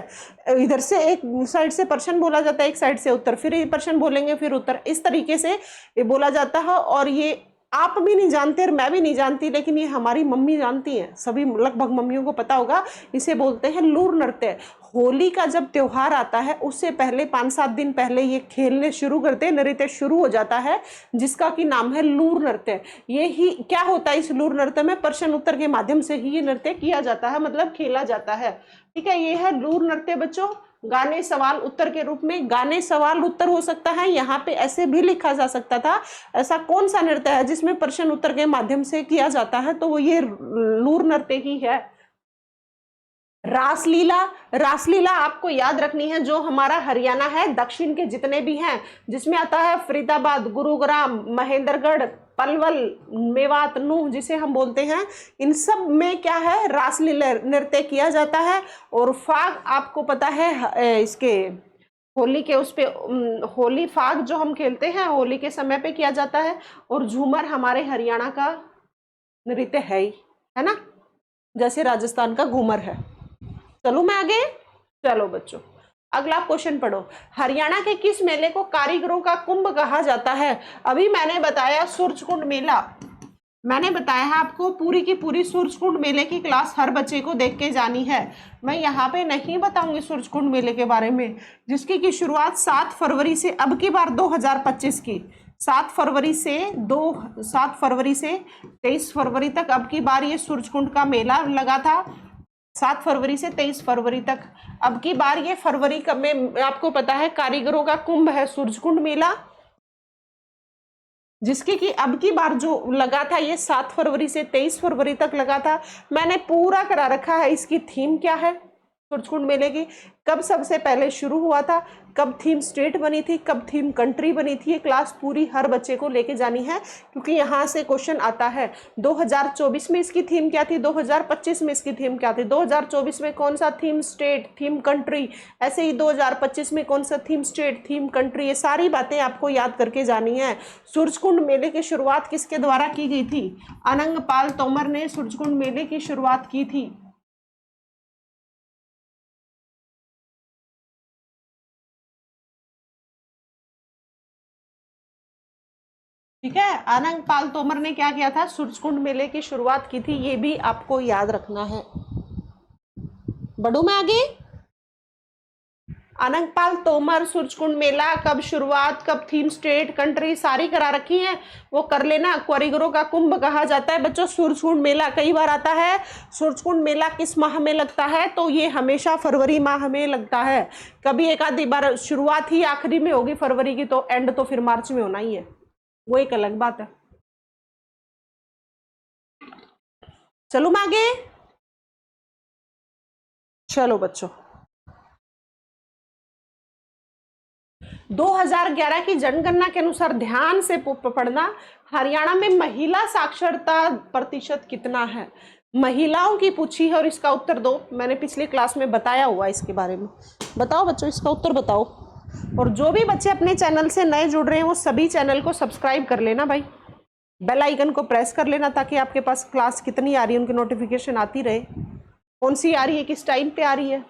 इधर से एक साइड से प्रश्न बोला जाता है, एक साइड से उत्तर, फिर प्रश्न बोलेंगे फिर उत्तर, इस तरीके से ये बोला जाता है। और ये आप भी नहीं जानते और मैं भी नहीं जानती, लेकिन ये हमारी मम्मी जानती हैं, सभी लगभग मम्मियों को पता होगा। इसे बोलते हैं लूर नृत्य। होली का जब त्योहार आता है उससे पहले 5-7 दिन पहले ये खेलने शुरू करते हैं, नृत्य शुरू हो जाता है, जिसका कि नाम है लूर नृत्य। ये ही क्या होता है, इस लूर नृत्य में प्रश्न उत्तर के माध्यम से ही ये नृत्य किया जाता है, मतलब खेला जाता है। ठीक है, ये है लूर नृत्य बच्चों। गाने सवाल उत्तर के रूप में, गाने सवाल उत्तर हो सकता है, यहाँ पे ऐसे भी लिखा जा सकता था, ऐसा कौन सा नृत्य है जिसमें प्रश्न उत्तर के माध्यम से किया जाता है, तो वो ये लूर नृत्य ही है। रासलीला, रासलीला आपको याद रखनी है, जो हमारा हरियाणा है, दक्षिण के जितने भी हैं, जिसमें आता है फरीदाबाद, गुरुग्राम, महेंद्रगढ़, पलवल, मेवात, नूह जिसे हम बोलते हैं, इन सब में क्या है, रासलीला नृत्य किया जाता है। और फाग आपको पता है, इसके होली के उस पे होली फाग जो हम खेलते हैं होली के समय पे किया जाता है। और झूमर हमारे हरियाणा का नृत्य है ही, है ना, जैसे राजस्थान का घूमर है। चलो मैं आगे, चलो बच्चों अगला क्वेश्चन पढ़ो। हरियाणा के किस मेले को कारीगरों का कुंभ कहा जाता है? अभी मैंने बताया सूरजकुंड मेला, मैंने बताया है आपको पूरी की पूरी सूरजकुंड मेले की क्लास हर बच्चे को देख के जानी है। मैं यहाँ पे नहीं बताऊंगी सूरजकुंड मेले के बारे में, जिसकी की शुरुआत 7 फरवरी से, अब की बार 2025 की 7 फरवरी से 23 फरवरी तक, अब की बार ये सूरजकुंड का मेला लगा था 7 फरवरी से 23 फरवरी तक। अब की बार ये फरवरी का में आपको पता है कारीगरों का कुंभ है सूरजकुंड मेला, जिसकी कि अब की बार जो लगा था ये 7 फरवरी से 23 फरवरी तक लगा था। मैंने पूरा करा रखा है, इसकी थीम क्या है सूरजकुंड मेले की, कब सबसे पहले शुरू हुआ था, कब थीम स्टेट बनी थी, कब थीम कंट्री बनी थी, ये क्लास पूरी हर बच्चे को लेके जानी है, क्योंकि यहाँ से क्वेश्चन आता है। 2024 में इसकी थीम क्या थी, 2025 में इसकी थीम क्या थी, 2024 में कौन सा थीम स्टेट, थीम कंट्री, ऐसे ही 2025 में कौन सा थीम स्टेट, थीम कंट्री, ये सारी बातें आपको याद करके जानी है। सूरजकुंड मेले की शुरुआत किसके द्वारा की गई थी? अनंग पाल तोमर ने सूरजकुंड मेले की शुरुआत की थी। ठीक है, आनंद पाल तोमर ने क्या किया था, सूरजकुंड मेले की शुरुआत की थी, ये भी आपको याद रखना है। बढ़ू मैं आगे। आनंद पाल तोमर सूरजकुंड मेला कब शुरुआत, कब थीम स्टेट कंट्री सारी करा रखी है, वो कर लेना। कारीगरों का कुंभ कहा जाता है बच्चों सूरजकुंड मेला, कई बार आता है। सूरजकुंड मेला किस माह में लगता है, तो ये हमेशा फरवरी माह में लगता है। कभी एक आधी बार शुरुआत ही आखिरी में होगी फरवरी की, तो एंड तो फिर मार्च में होना ही है, वो एक अलग बात है। चलो मैं आगे, चलो बच्चों 2011 की जनगणना के अनुसार ध्यान से पढ़ना, हरियाणा में महिला साक्षरता प्रतिशत कितना है? महिलाओं की पूछी है और इसका उत्तर दो, मैंने पिछली क्लास में बताया हुआ इसके बारे में। बताओ बच्चों, इसका उत्तर बताओ। और जो भी बच्चे अपने चैनल से नए जुड़ रहे हैं वो सभी चैनल को सब्सक्राइब कर लेना भाई, बेल आइकन को प्रेस कर लेना, ताकि आपके पास क्लास कितनी आ रही है उनकी नोटिफिकेशन आती रहे, कौन सी आ रही है, किस टाइम पे आ रही है।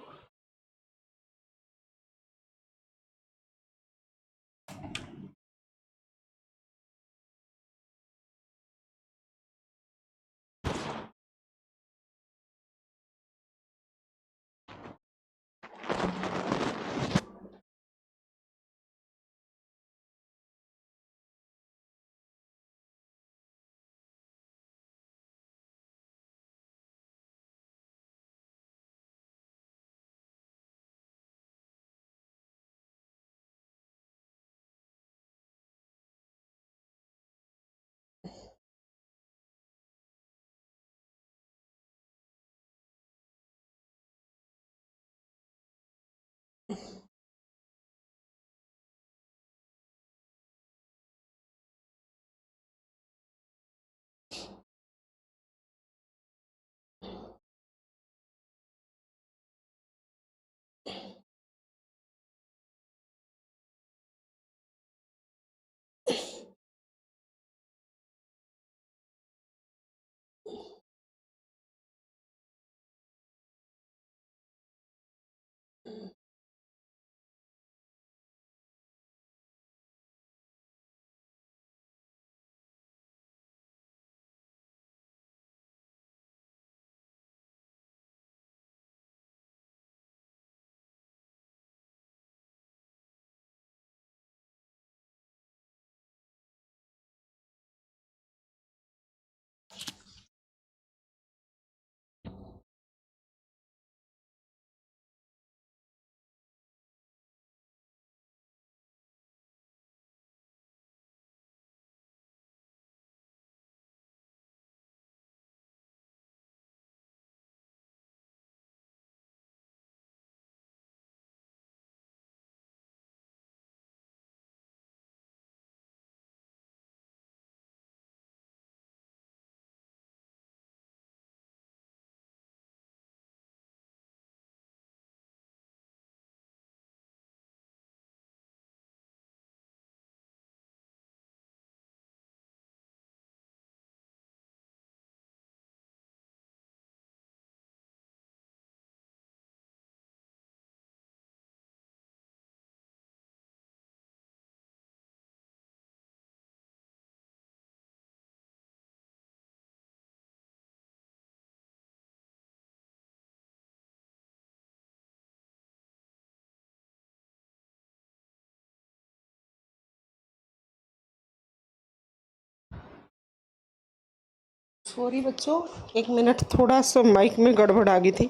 सॉरी बच्चों, 1 मिनट, थोड़ा सा माइक में गड़बड़ आ गई थी,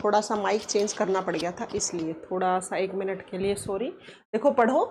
थोड़ा सा माइक चेंज करना पड़ गया था, इसलिए थोड़ा सा 1 मिनट के लिए सॉरी। देखो पढ़ो,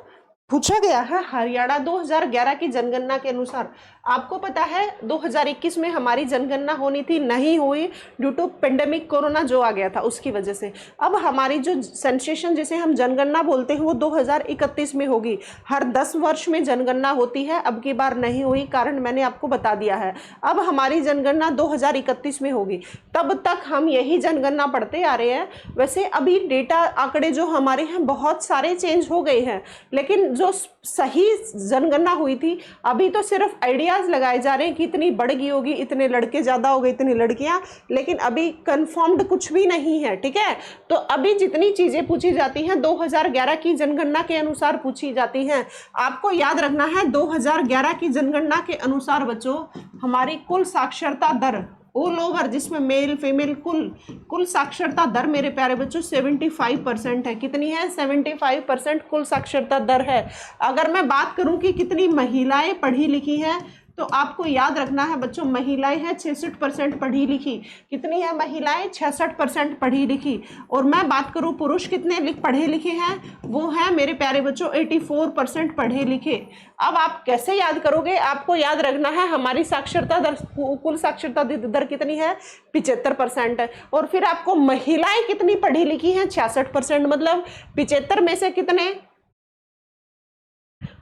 पूछा गया है हरियाणा 2011 की जनगणना के अनुसार। आपको पता है 2021 में हमारी जनगणना होनी थी, नहीं हुई ड्यू टू पेंडेमिक कोरोना जो आ गया था उसकी वजह से। अब हमारी जो सेंसेशन जिसे हम जनगणना बोलते हैं वो 2031 में होगी। हर 10 वर्ष में जनगणना होती है, अब की बार नहीं हुई, कारण मैंने आपको बता दिया है। अब हमारी जनगणना 2031 में होगी, तब तक हम यही जनगणना पढ़ते आ रहे हैं। वैसे अभी डेटा आंकड़े जो हमारे हैं बहुत सारे चेंज हो गए हैं, लेकिन जो सही जनगणना हुई थी अभी तो सिर्फ आइडियाज लगाए जा रहे हैं कि इतनी बढ़ गई होगी, इतने लड़के ज्यादा हो गए, इतनी लड़कियां, लेकिन अभी कंफर्म्ड कुछ भी नहीं है। ठीक है, तो अभी जितनी चीजें पूछी जाती हैं 2011 की जनगणना के अनुसार पूछी जाती हैं। आपको याद रखना है 2011 की जनगणना के अनुसार बच्चों हमारी कुल साक्षरता दर ऑल ओवर, जिसमें मेल फीमेल कुल साक्षरता दर मेरे प्यारे बच्चों 75% है। कितनी है? 75% कुल साक्षरता दर है। अगर मैं बात करूं कि कितनी महिलाएं पढ़ी लिखी हैं, तो आपको याद रखना है बच्चों महिलाएं हैं 66% पढ़ी लिखी। कितनी है महिलाएं? 66% पढ़ी लिखी। और मैं बात करूं पुरुष कितने पढ़े लिखे हैं, वो है मेरे प्यारे बच्चों 84% पढ़े लिखे। अब आप कैसे याद करोगे? आपको याद रखना है हमारी साक्षरता दर, कुल साक्षरता दर कितनी है? 75% है। और फिर आपको महिलाएं कितनी पढ़ी लिखी हैं? 66%। मतलब 75 में से कितने?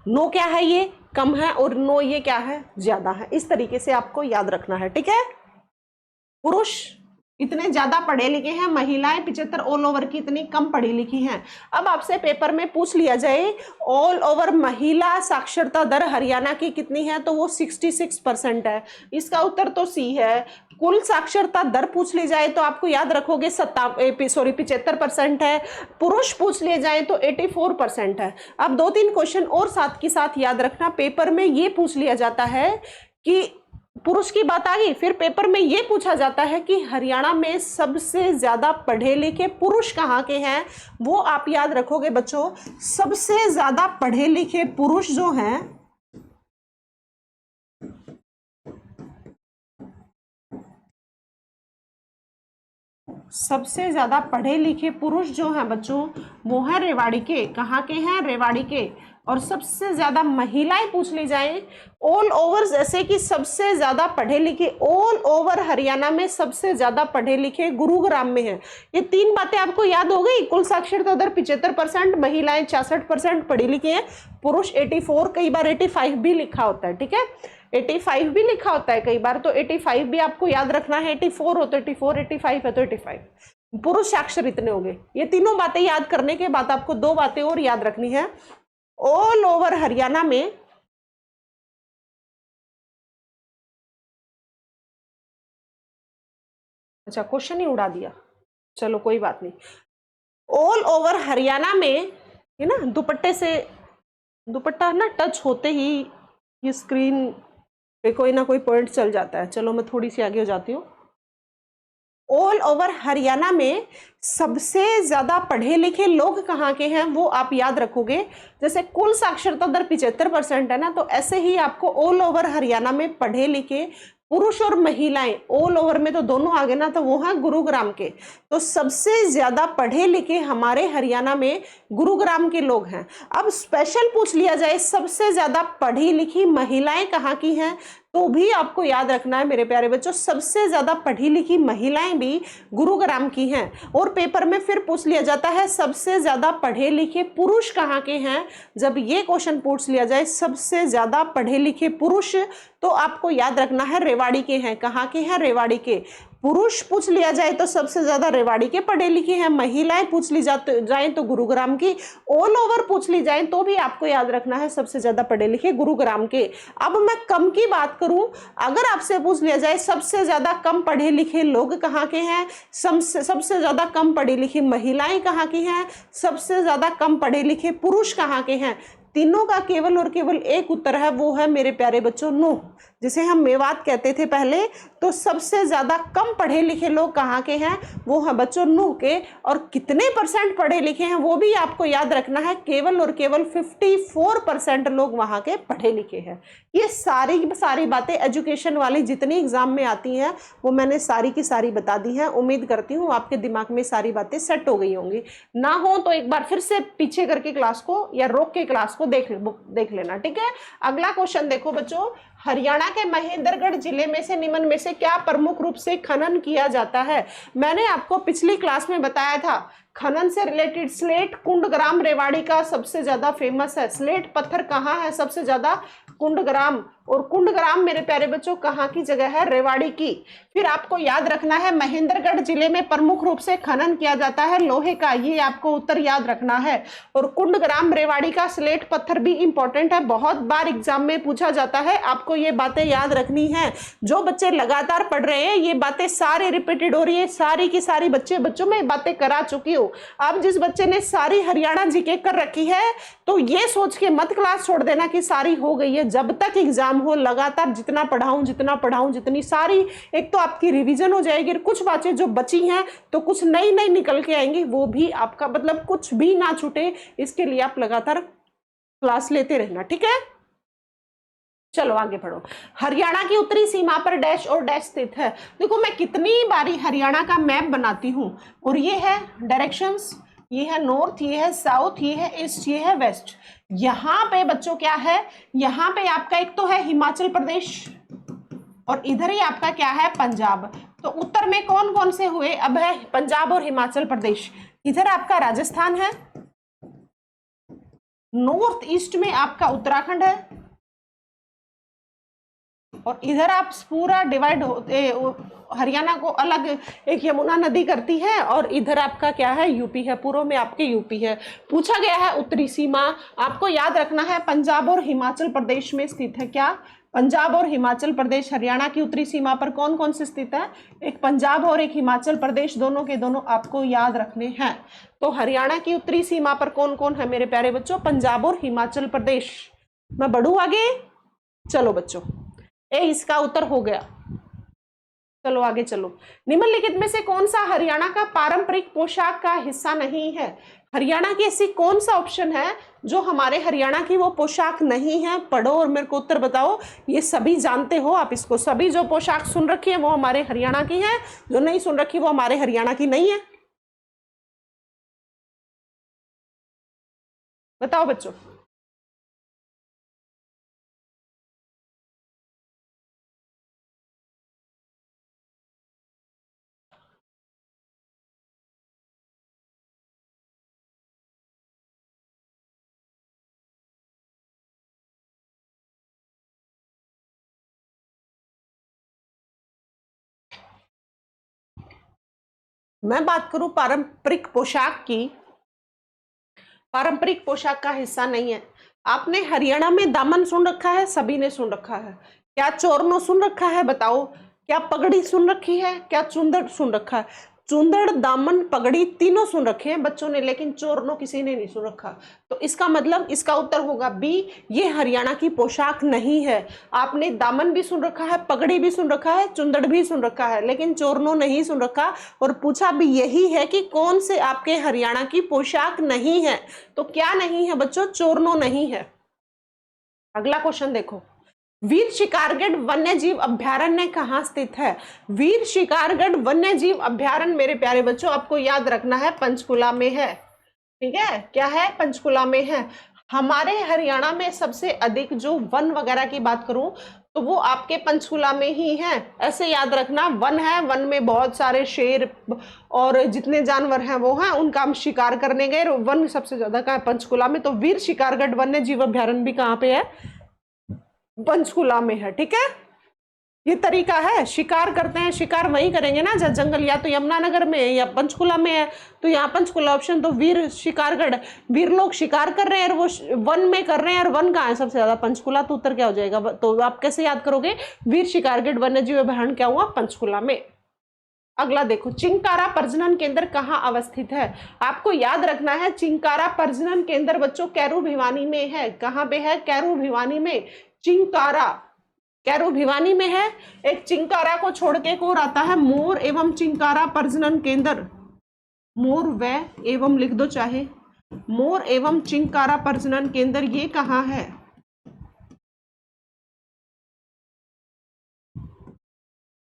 9 क्या है? ये कम है, और 9 ये क्या है? ज्यादा है। इस तरीके से आपको याद रखना है। ठीक है, पुरुष इतने ज्यादा पढ़े लिखे हैं, महिलाएं 75 ऑल ओवर की इतनी कम पढ़ी लिखी हैं। अब आपसे पेपर में पूछ लिया जाए ऑल ओवर महिला साक्षरता दर हरियाणा की कितनी है, तो वो 66% है। इसका उत्तर तो सी है। कुल साक्षरता दर पूछ ली जाए तो आपको याद रखोगे 75% है। पुरुष पूछ लिए जाए तो 84% है। अब 2-3 क्वेश्चन और साथ के साथ याद रखना, पेपर में ये पूछ लिया जाता है कि पुरुष की बात आ गई, फिर पेपर में ये पूछा जाता है कि हरियाणा में सबसे ज्यादा पढ़े लिखे पुरुष कहाँ के हैं। वो आप याद रखोगे बच्चों, सबसे ज्यादा पढ़े लिखे पुरुष जो हैं सबसे ज्यादा पढ़े लिखे पुरुष जो हैं बच्चों वो है रेवाड़ी के। कहाँ के हैं? रेवाड़ी के। और सबसे ज्यादा महिलाएं पूछ ली जाए ऑल ओवर, जैसे कि सबसे ज्यादा पढ़े लिखे ऑल ओवर हरियाणा में सबसे ज्यादा पढ़े लिखे गुरुग्राम में है। ये 3 बातें आपको याद हो गई। कुल साक्षरता दर 75%, महिलाएं 66% पढ़ी लिखी हैं, पुरुष 84, कई बार 85 भी लिखा होता है। ठीक है, 85 भी लिखा होता है कई बार, तो 85 भी आपको याद रखना है। 84 हो तो 84, 85 है तो 85। पुरुष साक्षर इतने हो गए। ये तीनों बातें याद करने के बाद आपको 2 बातें और याद रखनी है। ऑल ओवर हरियाणा में अच्छा क्वेश्चन ही उड़ा दिया, चलो कोई बात नहीं। ऑल ओवर हरियाणा में ये ना दुपट्टा ना टच होते ही ये स्क्रीन पे कोई ना कोई पॉइंट चल जाता है। चलो मैं थोड़ी सी आगे हो जाती हूँ। ऑल ओवर हरियाणा में सबसे ज्यादा पढ़े लिखे लोग कहाँ के हैं वो आप याद रखोगे। जैसे कुल साक्षरता दर 75% है ना, तो ऐसे ही आपको ऑल ओवर हरियाणा में पढ़े लिखे पुरुष और महिलाएं, ऑल ओवर में तो दोनों आ गए ना, तो वो है गुरुग्राम के। तो सबसे ज्यादा पढ़े लिखे हमारे हरियाणा में गुरुग्राम के लोग हैं। अब स्पेशल पूछ लिया जाए सबसे ज्यादा पढ़ी लिखी महिलाएं कहाँ की हैं, तो भी आपको याद रखना है मेरे प्यारे बच्चों, सबसे ज्यादा पढ़ी लिखी महिलाएं भी गुरुग्राम की हैं। और पेपर में फिर पूछ लिया जाता है सबसे ज्यादा पढ़े लिखे पुरुष कहाँ के हैं। जब ये क्वेश्चन पूछ लिया जाए सबसे ज्यादा पढ़े लिखे पुरुष, तो आपको याद रखना है रेवाड़ी के हैं। कहाँ के हैं? रेवाड़ी के। पुरुष पूछ लिया जाए तो सबसे ज्यादा रेवाड़ी के पढ़े लिखे हैं, महिलाएं पूछ ली जाए तो गुरुग्राम की, ऑल ओवर पूछ ली जाए तो भी आपको याद रखना है सबसे ज्यादा पढ़े लिखे गुरुग्राम के। अब मैं कम की बात करूं, अगर आपसे पूछ लिया जाए सबसे ज्यादा कम पढ़े लिखे लोग कहाँ के हैं, सबसे ज्यादा कम पढ़ी लिखी महिलाएं कहाँ की हैं, सबसे ज्यादा कम पढ़े लिखे पुरुष कहाँ के हैं, तीनों का केवल और केवल एक उत्तर है, वो है मेरे प्यारे बच्चों नो। जिसे हम मेवात कहते थे पहले, तो सबसे ज्यादा कम पढ़े लिखे लोग कहाँ के हैं, वो हैं बच्चों नूह के। और कितने परसेंट पढ़े लिखे हैं वो भी आपको याद रखना है, केवल और केवल 54% लोग वहां के पढ़े लिखे हैं। ये सारी बातें एजुकेशन वाली जितनी एग्जाम में आती हैं वो मैंने सारी की सारी बता दी हैं। उम्मीद करती हूँ आपके दिमाग में सारी बातें सेट हो गई होंगी। ना हो तो एक बार फिर से पीछे करके क्लास को या रोक के क्लास को देख लेना, ठीक है। अगला क्वेश्चन देखो बच्चों, हरियाणा के महेंद्रगढ़ जिले में से निम्न में से क्या प्रमुख रूप से खनन किया जाता है। मैंने आपको पिछली क्लास में बताया था खनन से रिलेटेड स्लेट, कुंडग्राम, रेवाड़ी का सबसे ज्यादा फेमस है। स्लेट पत्थर कहाँ है सबसे ज्यादा, कुंडग्राम। और कुंडग्राम मेरे प्यारे बच्चों कहाँ की जगह है, रेवाड़ी की। फिर आपको याद रखना है महेंद्रगढ़ जिले में प्रमुख रूप से खनन किया जाता है लोहे का, ये आपको उत्तर याद रखना है। और कुंडग्राम रेवाड़ी का स्लेट पत्थर भी इंपॉर्टेंट है, बहुत बार एग्जाम में पूछा जाता है, आपको ये बातें याद रखनी है। जो बच्चे लगातार पढ़ रहे हैं ये बातें सारी रिपीटेड हो रही है, सारी की सारी बच्चों में बातें करा चुकी हूँ। अब जिस बच्चे ने सारी हरियाणा जीके कर रखी है तो ये सोच के मत क्लास छोड़ देना कि सारी हो गई है। जब तक एग्जाम हो लगातार जितना पढ़ाऊं जितनी सारी, एक तो आपकी रिवीजन हो जाएगी, कुछ बातें जो बची हैं तो कुछ नई नई निकल के आएंगी, वो भी आपका मतलब कुछ भी ना छूटे, इसके लिए आप लगातार क्लास लेते रहना, ठीक है। चलो आगे बढ़ो। हरियाणा की उत्तरी सीमा पर डैश और डैश स्थित है। देखो मैं कितनी बारी हरियाणा का मैप बनाती हूं, और ये है डायरेक्शंस, ये है नॉर्थ, ये है साउथ, ये है ईस्ट, ये है वेस्ट। यहां पे बच्चों क्या है, यहां पे आपका एक तो है हिमाचल प्रदेश और इधर ही आपका क्या है पंजाब। तो उत्तर में कौन कौन से हुए, अब है पंजाब और हिमाचल प्रदेश। इधर आपका राजस्थान है, नॉर्थ ईस्ट में आपका उत्तराखंड है, और इधर आप पूरा डिवाइड होते, हरियाणा को अलग एक यमुना नदी करती है, और इधर आपका क्या है यूपी है, पूर्व में आपके यूपी है। पूछा गया है उत्तरी सीमा, आपको याद रखना है पंजाब और हिमाचल प्रदेश में स्थित है। क्या, पंजाब और हिमाचल प्रदेश हरियाणा की उत्तरी सीमा पर कौन कौन से स्थित है, एक पंजाब और एक हिमाचल प्रदेश, दोनों के दोनों आपको याद रखने हैं। तो हरियाणा की उत्तरी सीमा पर कौन कौन है मेरे प्यारे बच्चों, पंजाब और हिमाचल प्रदेश। मैं बढ़ूं आगे, चलो बच्चों, इसका उत्तर हो गया। चलो आगे चलो। निम्नलिखित में से कौन सा हरियाणा का पारंपरिक पोशाक का हिस्सा नहीं है। हरियाणा की ऐसी कौन सा ऑप्शन है जो हमारे हरियाणा की वो पोशाक नहीं है, पढ़ो और मेरे को उत्तर बताओ। ये सभी जानते हो आप इसको, सभी जो पोशाक सुन रखी है वो हमारे हरियाणा की है, जो नहीं सुन रखी वो हमारे हरियाणा की नहीं है। बताओ बच्चों। मैं बात करूं पारंपरिक पोशाक की, पारंपरिक पोशाक का हिस्सा नहीं है। आपने हरियाणा में दामन सुन रखा है, सभी ने सुन रखा है। क्या चोरनो सुन रखा है, बताओ। क्या पगड़ी सुन रखी है, क्या चुंदड़ सुन रखा है। चुंदड़, दामन, पगड़ी तीनों सुन रखे हैं बच्चों ने, लेकिन चोरनो किसी ने नहीं सुन रखा। तो इसका मतलब इसका उत्तर होगा बी, ये हरियाणा की पोशाक नहीं है। आपने दामन भी सुन रखा है, पगड़ी भी सुन रखा है, चुंदड़ भी सुन रखा है, लेकिन चोरनो नहीं सुन रखा। और पूछा भी यही है कि कौन से आपके हरियाणा की पोशाक नहीं है, तो क्या नहीं है बच्चों, चोरनो नहीं है। अगला क्वेश्चन देखो, वीर शिकारगढ़ वन्य जीव अभ्यारण्य कहाँ स्थित है। वीर शिकारगढ़ वन्य जीव अभ्यारण्य मेरे प्यारे बच्चों आपको याद रखना है पंचकुला में है, ठीक है। क्या है, पंचकुला में है। हमारे हरियाणा में सबसे अधिक जो वन वगैरह की बात करूं तो वो आपके पंचकुला में ही है। ऐसे याद रखना, वन है, वन में बहुत सारे शेर और जितने जानवर हैं वो हैं, उनका हम शिकार करने गए। वन सबसे ज्यादा कहाँ है, पंचकुला में। तो वीर शिकारगढ़ वन्य जीव अभ्यारण्य भी कहाँ पे है, पंचकुला में है, ठीक है। ये तरीका है, शिकार करते हैं, शिकार वहीं करेंगे ना जहाँ जंगल, या तो यमुनानगर में है या पंचकुला में है। तो यहाँ पंचकुला ऑप्शन, तो वीर शिकारगढ़, वीर लोग शिकार कर रहे हैं और वो वन में कर रहे हैं, और वन कहाँ है सबसे ज्यादा, पंचकुला। तो उत्तर क्या हो जाएगा, तो आप कैसे याद करोगे, वीर शिकारगढ़ वन्य जीव अभ्यारण्य क्या हुआ, पंचकुला में। अगला देखो, चिंकारा प्रजनन केंद्र कहाँ अवस्थित है। आपको याद रखना है चिंकारा प्रजनन केंद्र बच्चों कैरू भिवानी में है। कहाँ पे है, कैरू भिवानी में चिंकारा। कैरू भिवानी में है। एक चिंकारा को छोड़ के एक और आता है मोर एवं चिंकारा प्रजनन केंद्र, मोर व एवं लिख दो चाहे, मोर एवं चिंकारा प्रजनन केंद्र, ये कहाँ है?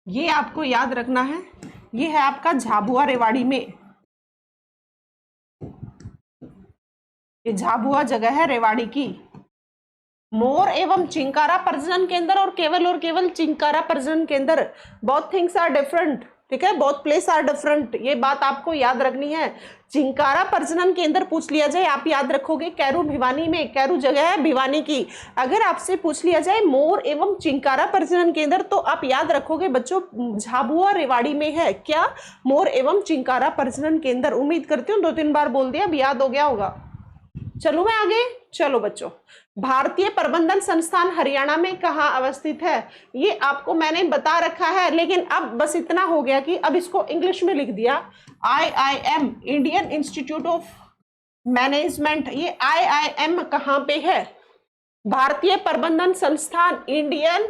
ये आपको याद रखना है, ये है आपका झाबुआ रेवाड़ी में, ये झाबुआ जगह है रेवाड़ी की। मोर एवं चिंकारा प्रजनन केंद्र और केवल चिंकारा प्रजनन केंद्र, बोथ थिंग्स आर डिफरेंट, ठीक है, बोथ प्लेस आर डिफरेंट, ये बात आपको याद रखनी है। चिंकारा प्रजनन केंद्र पूछ लिया जाए, आप याद रखोगे कैरू भिवानी में, कैरू जगह है भिवानी की। अगर आपसे पूछ लिया जाए मोर एवं चिंकारा प्रजनन केंद्र, तो आप याद रखोगे बच्चों झाबुआ रेवाड़ी में है क्या? मोर एवं चिंकारा प्रजनन केंद्र। उम्मीद करती हूँ 2-3 बार बोल दिया, अब याद हो गया होगा। चलो मैं आगे, चलो बच्चों, भारतीय प्रबंधन संस्थान हरियाणा में कहाँ अवस्थित है? ये आपको मैंने बता रखा है, लेकिन अब बस इतना हो गया कि अब इसको इंग्लिश में लिख दिया। IIM, Indian institute of management, ये IIM कहाँ पे है? भारतीय प्रबंधन संस्थान इंडियन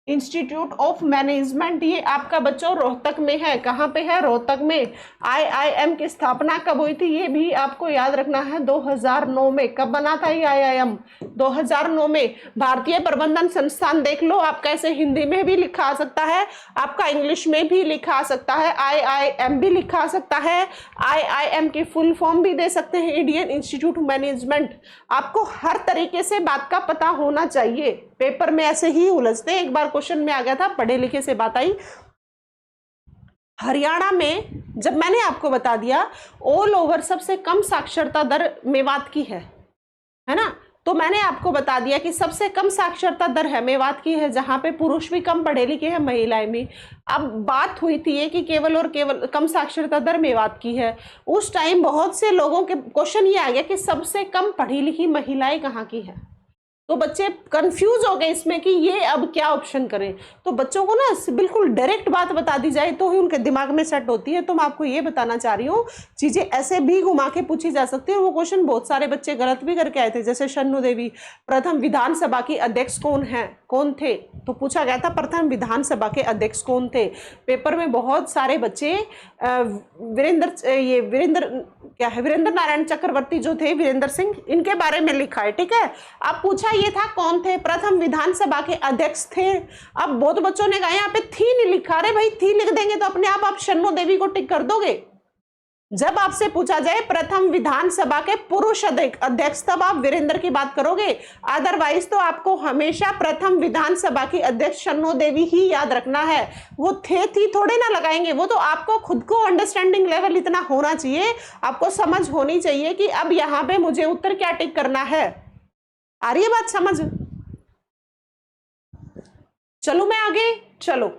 इंस्टीट्यूट ऑफ मैनेजमेंट, ये आपका बच्चों रोहतक में है। कहाँ पे है? रोहतक में। IIM की स्थापना कब हुई थी? ये भी आपको याद रखना है, 2009 में। कब बना था ये IIM? 2009 में। भारतीय प्रबंधन संस्थान देख लो, आपका ऐसे हिंदी में भी लिखा आ सकता है, आपका इंग्लिश में भी लिखा आ सकता है, IIM भी लिखा आ सकता है, IIM की फुल फॉर्म भी दे सकते हैं, इंडियन इंस्टीट्यूट ऑफ मैनेजमेंट। आपको हर तरीके से बात का पता होना चाहिए, पेपर में ऐसे ही उलझते। एक बार क्वेश्चन में आ गया था, पढ़े लिखे से बात आई। हरियाणा में जब मैंने आपको बता दिया ऑल ओवर सबसे कम साक्षरता दर मेवात की है ना, तो मैंने आपको बता दिया कि सबसे कम साक्षरता दर है मेवात की है, जहां पे पुरुष भी कम पढ़े लिखे हैं, महिलाएं भी। अब बात हुई थी ये कि केवल और केवल कम साक्षरता दर मेवात की है। उस टाइम बहुत से लोगों के क्वेश्चन ये आ गया कि सबसे कम पढ़ी लिखी महिलाएं कहाँ की है, तो बच्चे कंफ्यूज हो गए इसमें कि ये अब क्या ऑप्शन करें। तो बच्चों को ना बिल्कुल डायरेक्ट बात बता दी जाए तो ही उनके दिमाग में सेट होती है। तो मैं आपको ये बताना चाह रही हूँ, चीजें ऐसे भी घुमा के पूछी जा सकती है। वो क्वेश्चन बहुत सारे बच्चे गलत भी करके आए थे, जैसे शन्नु देवी प्रथम विधानसभा की अध्यक्ष कौन थे, तो पूछा गया था प्रथम विधानसभा के अध्यक्ष कौन थे। पेपर में बहुत सारे बच्चे वीरेंद्र नारायण चक्रवर्ती जो थे, वीरेंद्र सिंह, इनके बारे में लिखा है, ठीक है। अब पूछा ये था कौन थे, प्रथम विधानसभा के अध्यक्ष थे। अब बहुत बच्चों ने कहा यहाँ पे थी नहीं लिखा। अरे भाई थी लिख देंगे तो अपने आप शन्नु देवी को टिक कर दोगे। जब आपसे पूछा जाए प्रथम विधानसभा के पुरुष अध्यक्ष, तब आप वीरेंद्र की बात करोगे, अदरवाइज तो आपको हमेशा प्रथम विधानसभा की अध्यक्ष शन्नु देवी ही याद रखना है। वो थी थोड़े ना लगाएंगे, वो तो आपको खुद को अंडरस्टैंडिंग लेवल इतना होना चाहिए, आपको समझ होनी चाहिए कि अब यहाँ पे मुझे उत्तर क्या टिक करना है। आ रही है बात समझ? चलो मैं आगे, चलो।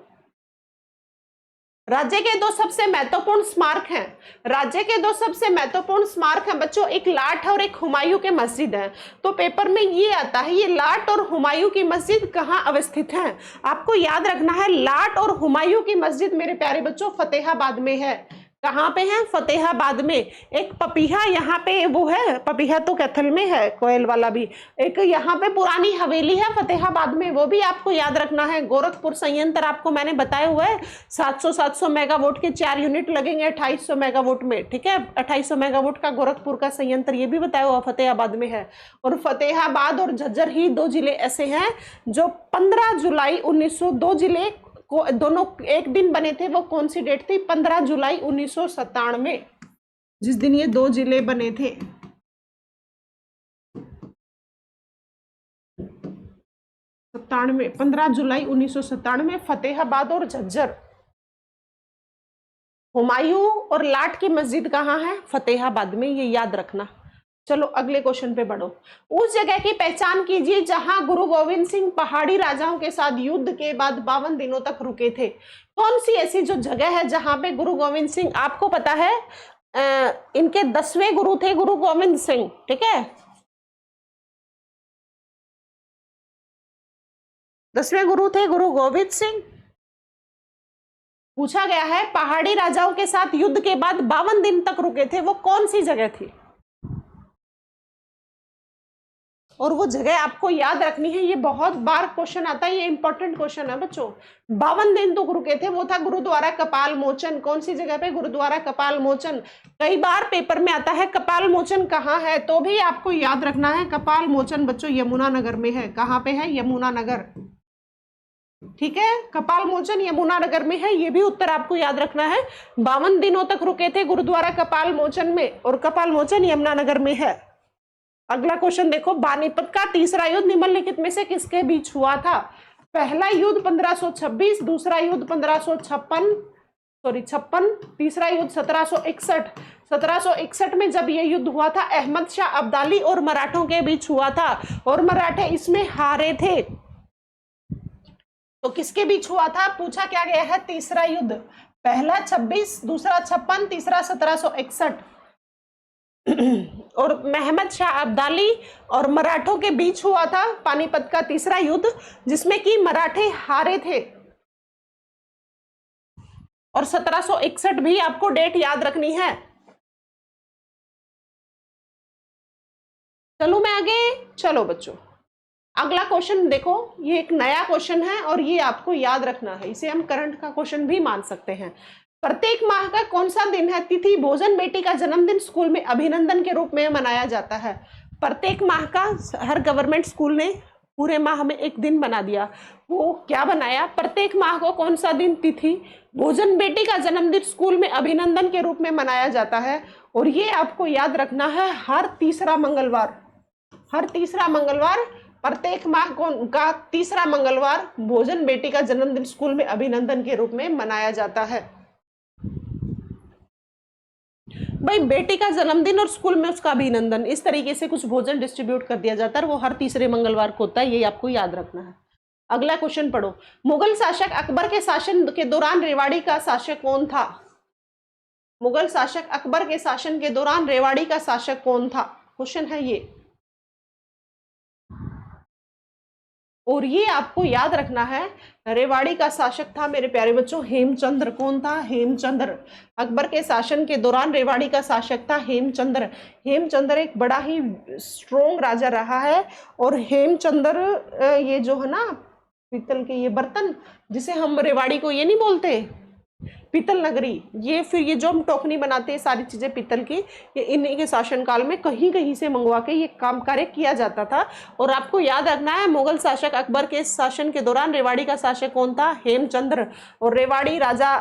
राज्य के दो सबसे महत्वपूर्ण स्मारक हैं, राज्य के दो सबसे महत्वपूर्ण स्मारक हैं बच्चों, एक लाट और एक हुमायूं की मस्जिद है। तो पेपर में ये आता है, ये लाट और हुमायूं की मस्जिद कहाँ अवस्थित है? आपको याद रखना है, लाट और हुमायूं की मस्जिद मेरे प्यारे बच्चों फतेहाबाद में है। कहाँ पे है? फतेहाबाद में। एक पपीहा यहाँ पे वो है, पपीहा तो कैथल में है, कोयल वाला भी। एक यहाँ पे पुरानी हवेली है फतेहाबाद में, वो भी आपको याद रखना है। गोरखपुर संयंत्र आपको मैंने बताया हुआ है, 700 मेगावाट के 4 यूनिट लगेंगे 2800 मेगावाट में, ठीक है। 2800 मेगावाट का गोरखपुर का संयंत्र, ये भी बताया हुआ फतेहाबाद में है। और फतेहाबाद और झज्जर ही 2 जिले ऐसे हैं जो 15 जुलाई 1902 जिले दोनों एक दिन बने थे। वो कौन सी डेट थी? 15 जुलाई 1997, जिस दिन ये 2 जिले बने थे। 15 जुलाई 1997, फतेहाबाद और झज्जर। हुमायूं और लाट की मस्जिद कहाँ है? फतेहाबाद में, ये याद रखना। चलो अगले क्वेश्चन पे बढ़ो। उस जगह की पहचान कीजिए जहां गुरु गोविंद सिंह पहाड़ी राजाओं के साथ युद्ध के बाद 52 दिनों तक रुके थे। कौन सी ऐसी जो जगह है जहां पे गुरु गोविंद सिंह, आपको पता है इनके 10वें गुरु थे गुरु गोविंद सिंह, ठीक है। 10वें गुरु थे गुरु गोविंद सिंह। पूछा गया है पहाड़ी राजाओं के साथ युद्ध के बाद 52 दिन तक रुके थे, वो कौन सी जगह थी? और वो जगह आपको याद रखनी है। ये बहुत बार क्वेश्चन आता है, ये इंपॉर्टेंट क्वेश्चन है बच्चों। 52 दिन तो रुके थे, वो था गुरुद्वारा कपाल मोचन। कौन सी जगह पे? गुरुद्वारा कपाल मोचन। कई बार पेपर में आता है कपाल मोचन कहाँ है, तो भी आपको याद रखना है कपाल मोचन बच्चों यमुनानगर में है। कहाँ पे है? यमुनानगर। ठीक है, कपाल मोचन यमुनानगर में है, ये भी उत्तर आपको याद रखना है। 52 दिनों तक रुके थे गुरुद्वारा कपाल मोचन में, और कपाल मोचन यमुनानगर में है। अगला क्वेश्चन देखो, पानीपत का तीसरा युद्ध निम्नलिखित में से किसके बीच हुआ था? पहला युद्ध 1526, दूसरा युद्ध 1556, तीसरा युद्ध 1761। 1761 में जब ये युद्ध हुआ था, अहमद शाह अब्दाली और मराठों के बीच हुआ था, और मराठे इसमें हारे थे। तो किसके बीच हुआ था? पूछा क्या गया है? तीसरा युद्ध। पहला 26, दूसरा 56, तीसरा 1761। और अहमद शाह अब्दाली और मराठों के बीच हुआ था पानीपत का तीसरा युद्ध, जिसमें कि मराठे हारे थे। और 1761 भी आपको डेट याद रखनी है। चलो मैं आगे, चलो बच्चों अगला क्वेश्चन देखो, ये एक नया क्वेश्चन है और ये आपको याद रखना है। इसे हम करंट का क्वेश्चन भी मान सकते हैं। प्रत्येक माह का कौन सा दिन है? तिथि भोजन बेटी का जन्मदिन स्कूल में अभिनंदन के रूप में मनाया जाता है। प्रत्येक माह का हर गवर्नमेंट स्कूल ने पूरे माह में एक दिन बना दिया। वो क्या बनाया? प्रत्येक माह को कौन सा दिन तिथि भोजन बेटी का जन्मदिन स्कूल में अभिनंदन के रूप में मनाया जाता है। और ये आपको याद रखना है, हर तीसरा मंगलवार। हर तीसरा मंगलवार, प्रत्येक माह का तीसरा मंगलवार भोजन बेटी का जन्मदिन स्कूल में अभिनंदन के रूप में मनाया जाता है। भाई बेटी का जन्मदिन और स्कूल में उसका अभिनंदन, इस तरीके से कुछ भोजन डिस्ट्रीब्यूट कर दिया जाता है, वो हर तीसरे मंगलवार को होता है, ये आपको याद रखना है। अगला क्वेश्चन पढ़ो, मुगल शासक अकबर के शासन के दौरान रेवाड़ी का शासक कौन था? मुगल शासक अकबर के शासन के दौरान रेवाड़ी का शासक कौन था? क्वेश्चन है ये। और ये आपको याद रखना है, रेवाड़ी का शासक था मेरे प्यारे बच्चों हेमचंद्र। कौन था? हेमचंद्र। अकबर के शासन के दौरान रेवाड़ी का शासक था हेमचंद्र। हेमचंद्र एक बड़ा ही स्ट्रोंग राजा रहा है। और हेमचंद्र ये जो है ना पीतल के ये बर्तन, जिसे हम रेवाड़ी को ये नहीं बोलते पीतल नगरी, ये फिर ये जो हम टोकनी बनाते हैं सारी चीजें पीतल की, ये इन्हीं के शासनकाल में कहीं कहीं से मंगवा के ये काम कार्य किया जाता था। और आपको याद रखना है, मुगल शासक अकबर के शासन के दौरान रेवाड़ी का शासक कौन था? हेमचंद्र। और रेवाड़ी राजा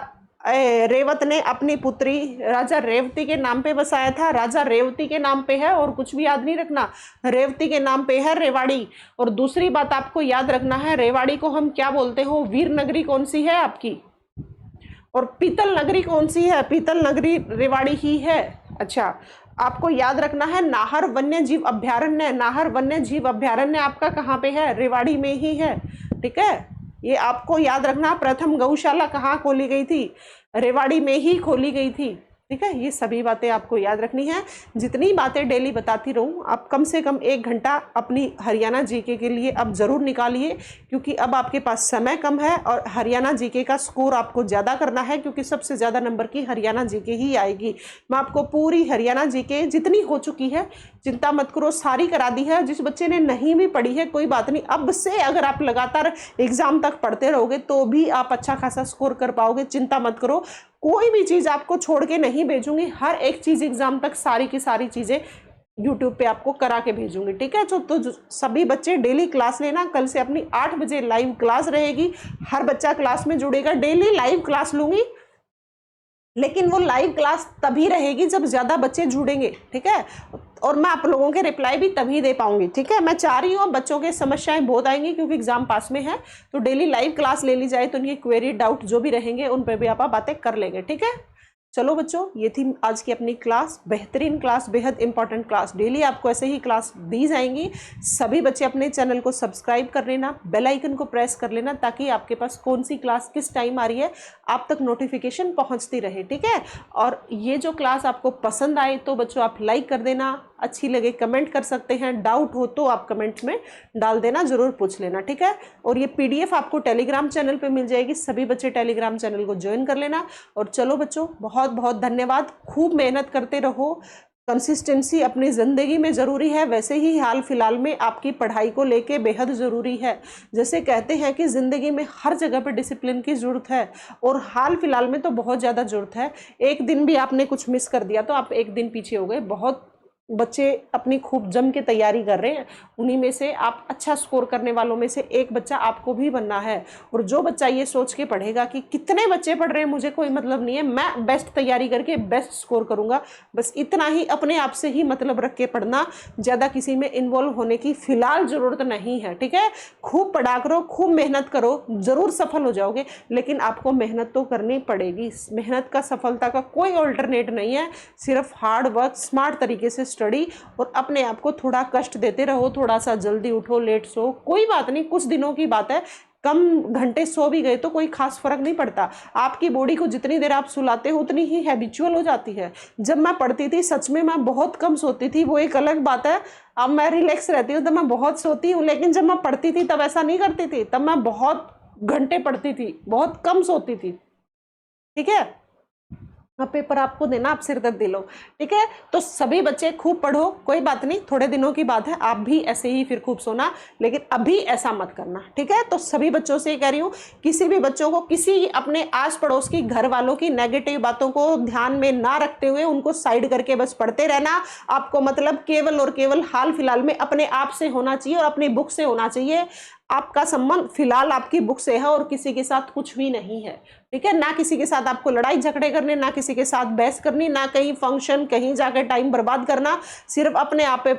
रेवत ने अपनी पुत्री राजा रेवती के नाम पे बसाया था। राजा रेवती के नाम पे है, और कुछ भी याद नहीं रखना, रेवती के नाम पे है रेवाड़ी। और दूसरी बात आपको याद रखना है, रेवाड़ी को हम क्या बोलते हो? वीर नगरी कौन सी है आपकी? और पीतल नगरी कौन सी है? पीतल नगरी रेवाड़ी ही है। अच्छा, आपको याद रखना है, नाहर वन्य जीव अभ्यारण्य, नाहर वन्य जीव अभ्यारण्य आपका कहाँ पे है? रेवाड़ी में ही है। ठीक है, ये आपको याद रखना। प्रथम गौशाला कहाँ खोली गई थी? रेवाड़ी में ही खोली गई थी। ठीक है, ये सभी बातें आपको याद रखनी है। जितनी बातें डेली बताती रहूं, आप कम से कम 1 घंटा अपनी हरियाणा जीके के लिए अब जरूर निकालिए, क्योंकि अब आपके पास समय कम है और हरियाणा जीके का स्कोर आपको ज़्यादा करना है, क्योंकि सबसे ज़्यादा नंबर की हरियाणा जीके ही आएगी। मैं आपको पूरी हरियाणा जीके जितनी हो चुकी है, चिंता मत करो, सारी करा दी है। जिस बच्चे ने नहीं भी पढ़ी है कोई बात नहीं, अब से अगर आप लगातार एग्जाम तक पढ़ते रहोगे तो भी आप अच्छा खासा स्कोर कर पाओगे। चिंता मत करो, कोई भी चीज़ आपको छोड़ के नहीं भेजूंगी, हर एक चीज़ एग्जाम तक सारी की सारी चीज़ें यूट्यूब पे आपको करा के भेजूंगी। ठीक है, तो सभी बच्चे डेली क्लास लेना। कल से अपनी 8 बजे लाइव क्लास रहेगी, हर बच्चा क्लास में जुड़ेगा। डेली लाइव क्लास लूंगी, लेकिन वो लाइव क्लास तभी रहेगी जब ज़्यादा बच्चे जुड़ेंगे। ठीक है, और मैं आप लोगों के रिप्लाई भी तभी दे पाऊंगी। ठीक है, मैं चाह रही हूँ, बच्चों के समस्याएं बहुत आएंगी क्योंकि एग्जाम पास में है, तो डेली लाइव क्लास ले ली जाए तो उनकी क्वेरी डाउट जो भी रहेंगे उन पर भी आप बातें कर लेंगे। ठीक है, चलो बच्चों, ये थी आज की अपनी क्लास, बेहतरीन क्लास, बेहद इंपॉर्टेंट क्लास। डेली आपको ऐसे ही क्लास दी जाएंगी। सभी बच्चे अपने चैनल को सब्सक्राइब कर लेना, बेल आइकन को प्रेस कर लेना, ताकि आपके पास कौन सी क्लास किस टाइम आ रही है आप तक नोटिफिकेशन पहुंचती रहे। ठीक है, और ये जो क्लास आपको पसंद आए तो बच्चों आप लाइक कर देना, अच्छी लगे कमेंट कर सकते हैं, डाउट हो तो आप कमेंट्स में डाल देना, जरूर पूछ लेना। ठीक है, और ये PDF आपको टेलीग्राम चैनल पे मिल जाएगी, सभी बच्चे टेलीग्राम चैनल को ज्वाइन कर लेना। और चलो बच्चों, बहुत बहुत धन्यवाद, खूब मेहनत करते रहो, कंसिस्टेंसी अपनी ज़िंदगी में ज़रूरी है, वैसे ही हाल फिलहाल में आपकी पढ़ाई को लेके बेहद ज़रूरी है। जैसे कहते हैं कि ज़िंदगी में हर जगह पे डिसिप्लिन की ज़रूरत है, और हाल फिलहाल में तो बहुत ज़्यादा ज़रूरत है। एक दिन भी आपने कुछ मिस कर दिया तो आप एक दिन पीछे हो गए। बहुत बच्चे अपनी खूब जम के तैयारी कर रहे हैं, उन्हीं में से आप अच्छा स्कोर करने वालों में से एक बच्चा आपको भी बनना है। और जो बच्चा ये सोच के पढ़ेगा कि कितने बच्चे पढ़ रहे हैं मुझे कोई मतलब नहीं है, मैं बेस्ट तैयारी करके बेस्ट स्कोर करूंगा, बस इतना ही अपने आप से ही मतलब रख के पढ़ना, ज़्यादा किसी में इन्वॉल्व होने की फिलहाल ज़रूरत नहीं है। ठीक है, खूब पढ़ा करो, खूब मेहनत करो, ज़रूर सफल हो जाओगे, लेकिन आपको मेहनत तो करनी पड़ेगी। मेहनत का सफलता का कोई ऑल्टरनेट नहीं है, सिर्फ हार्ड वर्क, स्मार्ट तरीके से स्टडी, और अपने आप को थोड़ा कष्ट देते रहो। थोड़ा सा जल्दी उठो, लेट सो, कोई बात नहीं, कुछ दिनों की बात है, कम घंटे सो भी गए तो कोई खास फर्क नहीं पड़ता। आपकी बॉडी को जितनी देर आप सुलाते हो उतनी ही हैबिचुअल हो जाती है। जब मैं पढ़ती थी सच में मैं बहुत कम सोती थी, वो एक अलग बात है। अब मैं रिलैक्स रहती हूँ तो मैं बहुत सोती हूँ, लेकिन जब मैं पढ़ती थी तब ऐसा नहीं करती थी, तब मैं बहुत घंटे पढ़ती थी, बहुत कम सोती थी। ठीक है, हाँ, पेपर आपको देना, आप सिरदर्दी लो। ठीक है, तो सभी बच्चे खूब पढ़ो, कोई बात नहीं, थोड़े दिनों की बात है, आप भी ऐसे ही फिर खूब सोना, लेकिन अभी ऐसा मत करना। ठीक है, तो सभी बच्चों से कह रही हूँ, किसी भी बच्चों को किसी अपने आस पड़ोस की, घर वालों की नेगेटिव बातों को ध्यान में ना रखते हुए उनको साइड करके बस पढ़ते रहना। आपको मतलब केवल और केवल हाल फिलहाल में अपने आप से होना चाहिए और अपनी बुक से होना चाहिए। आपका संबंध फिलहाल आपकी बुक से है और किसी के साथ कुछ भी नहीं है। ठीक है, ना किसी के साथ आपको लड़ाई झगड़े करने, ना किसी के साथ बहस करनी, ना कहीं फंक्शन कहीं जाकर टाइम बर्बाद करना, सिर्फ अपने आप पे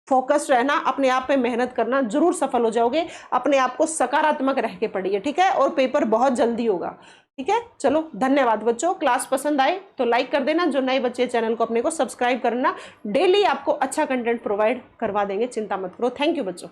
फोकस रहना, अपने आप पे मेहनत करना, जरूर सफल हो जाओगे। अपने आप को सकारात्मक रह के पढ़िए। ठीक है, और पेपर बहुत जल्दी होगा। ठीक है, चलो धन्यवाद बच्चों। क्लास पसंद आए तो लाइक कर देना, जो नए बच्चे चैनल को अपने को सब्सक्राइब करना, डेली आपको अच्छा कंटेंट प्रोवाइड करवा देंगे, चिंता मत करो। थैंक यू बच्चों।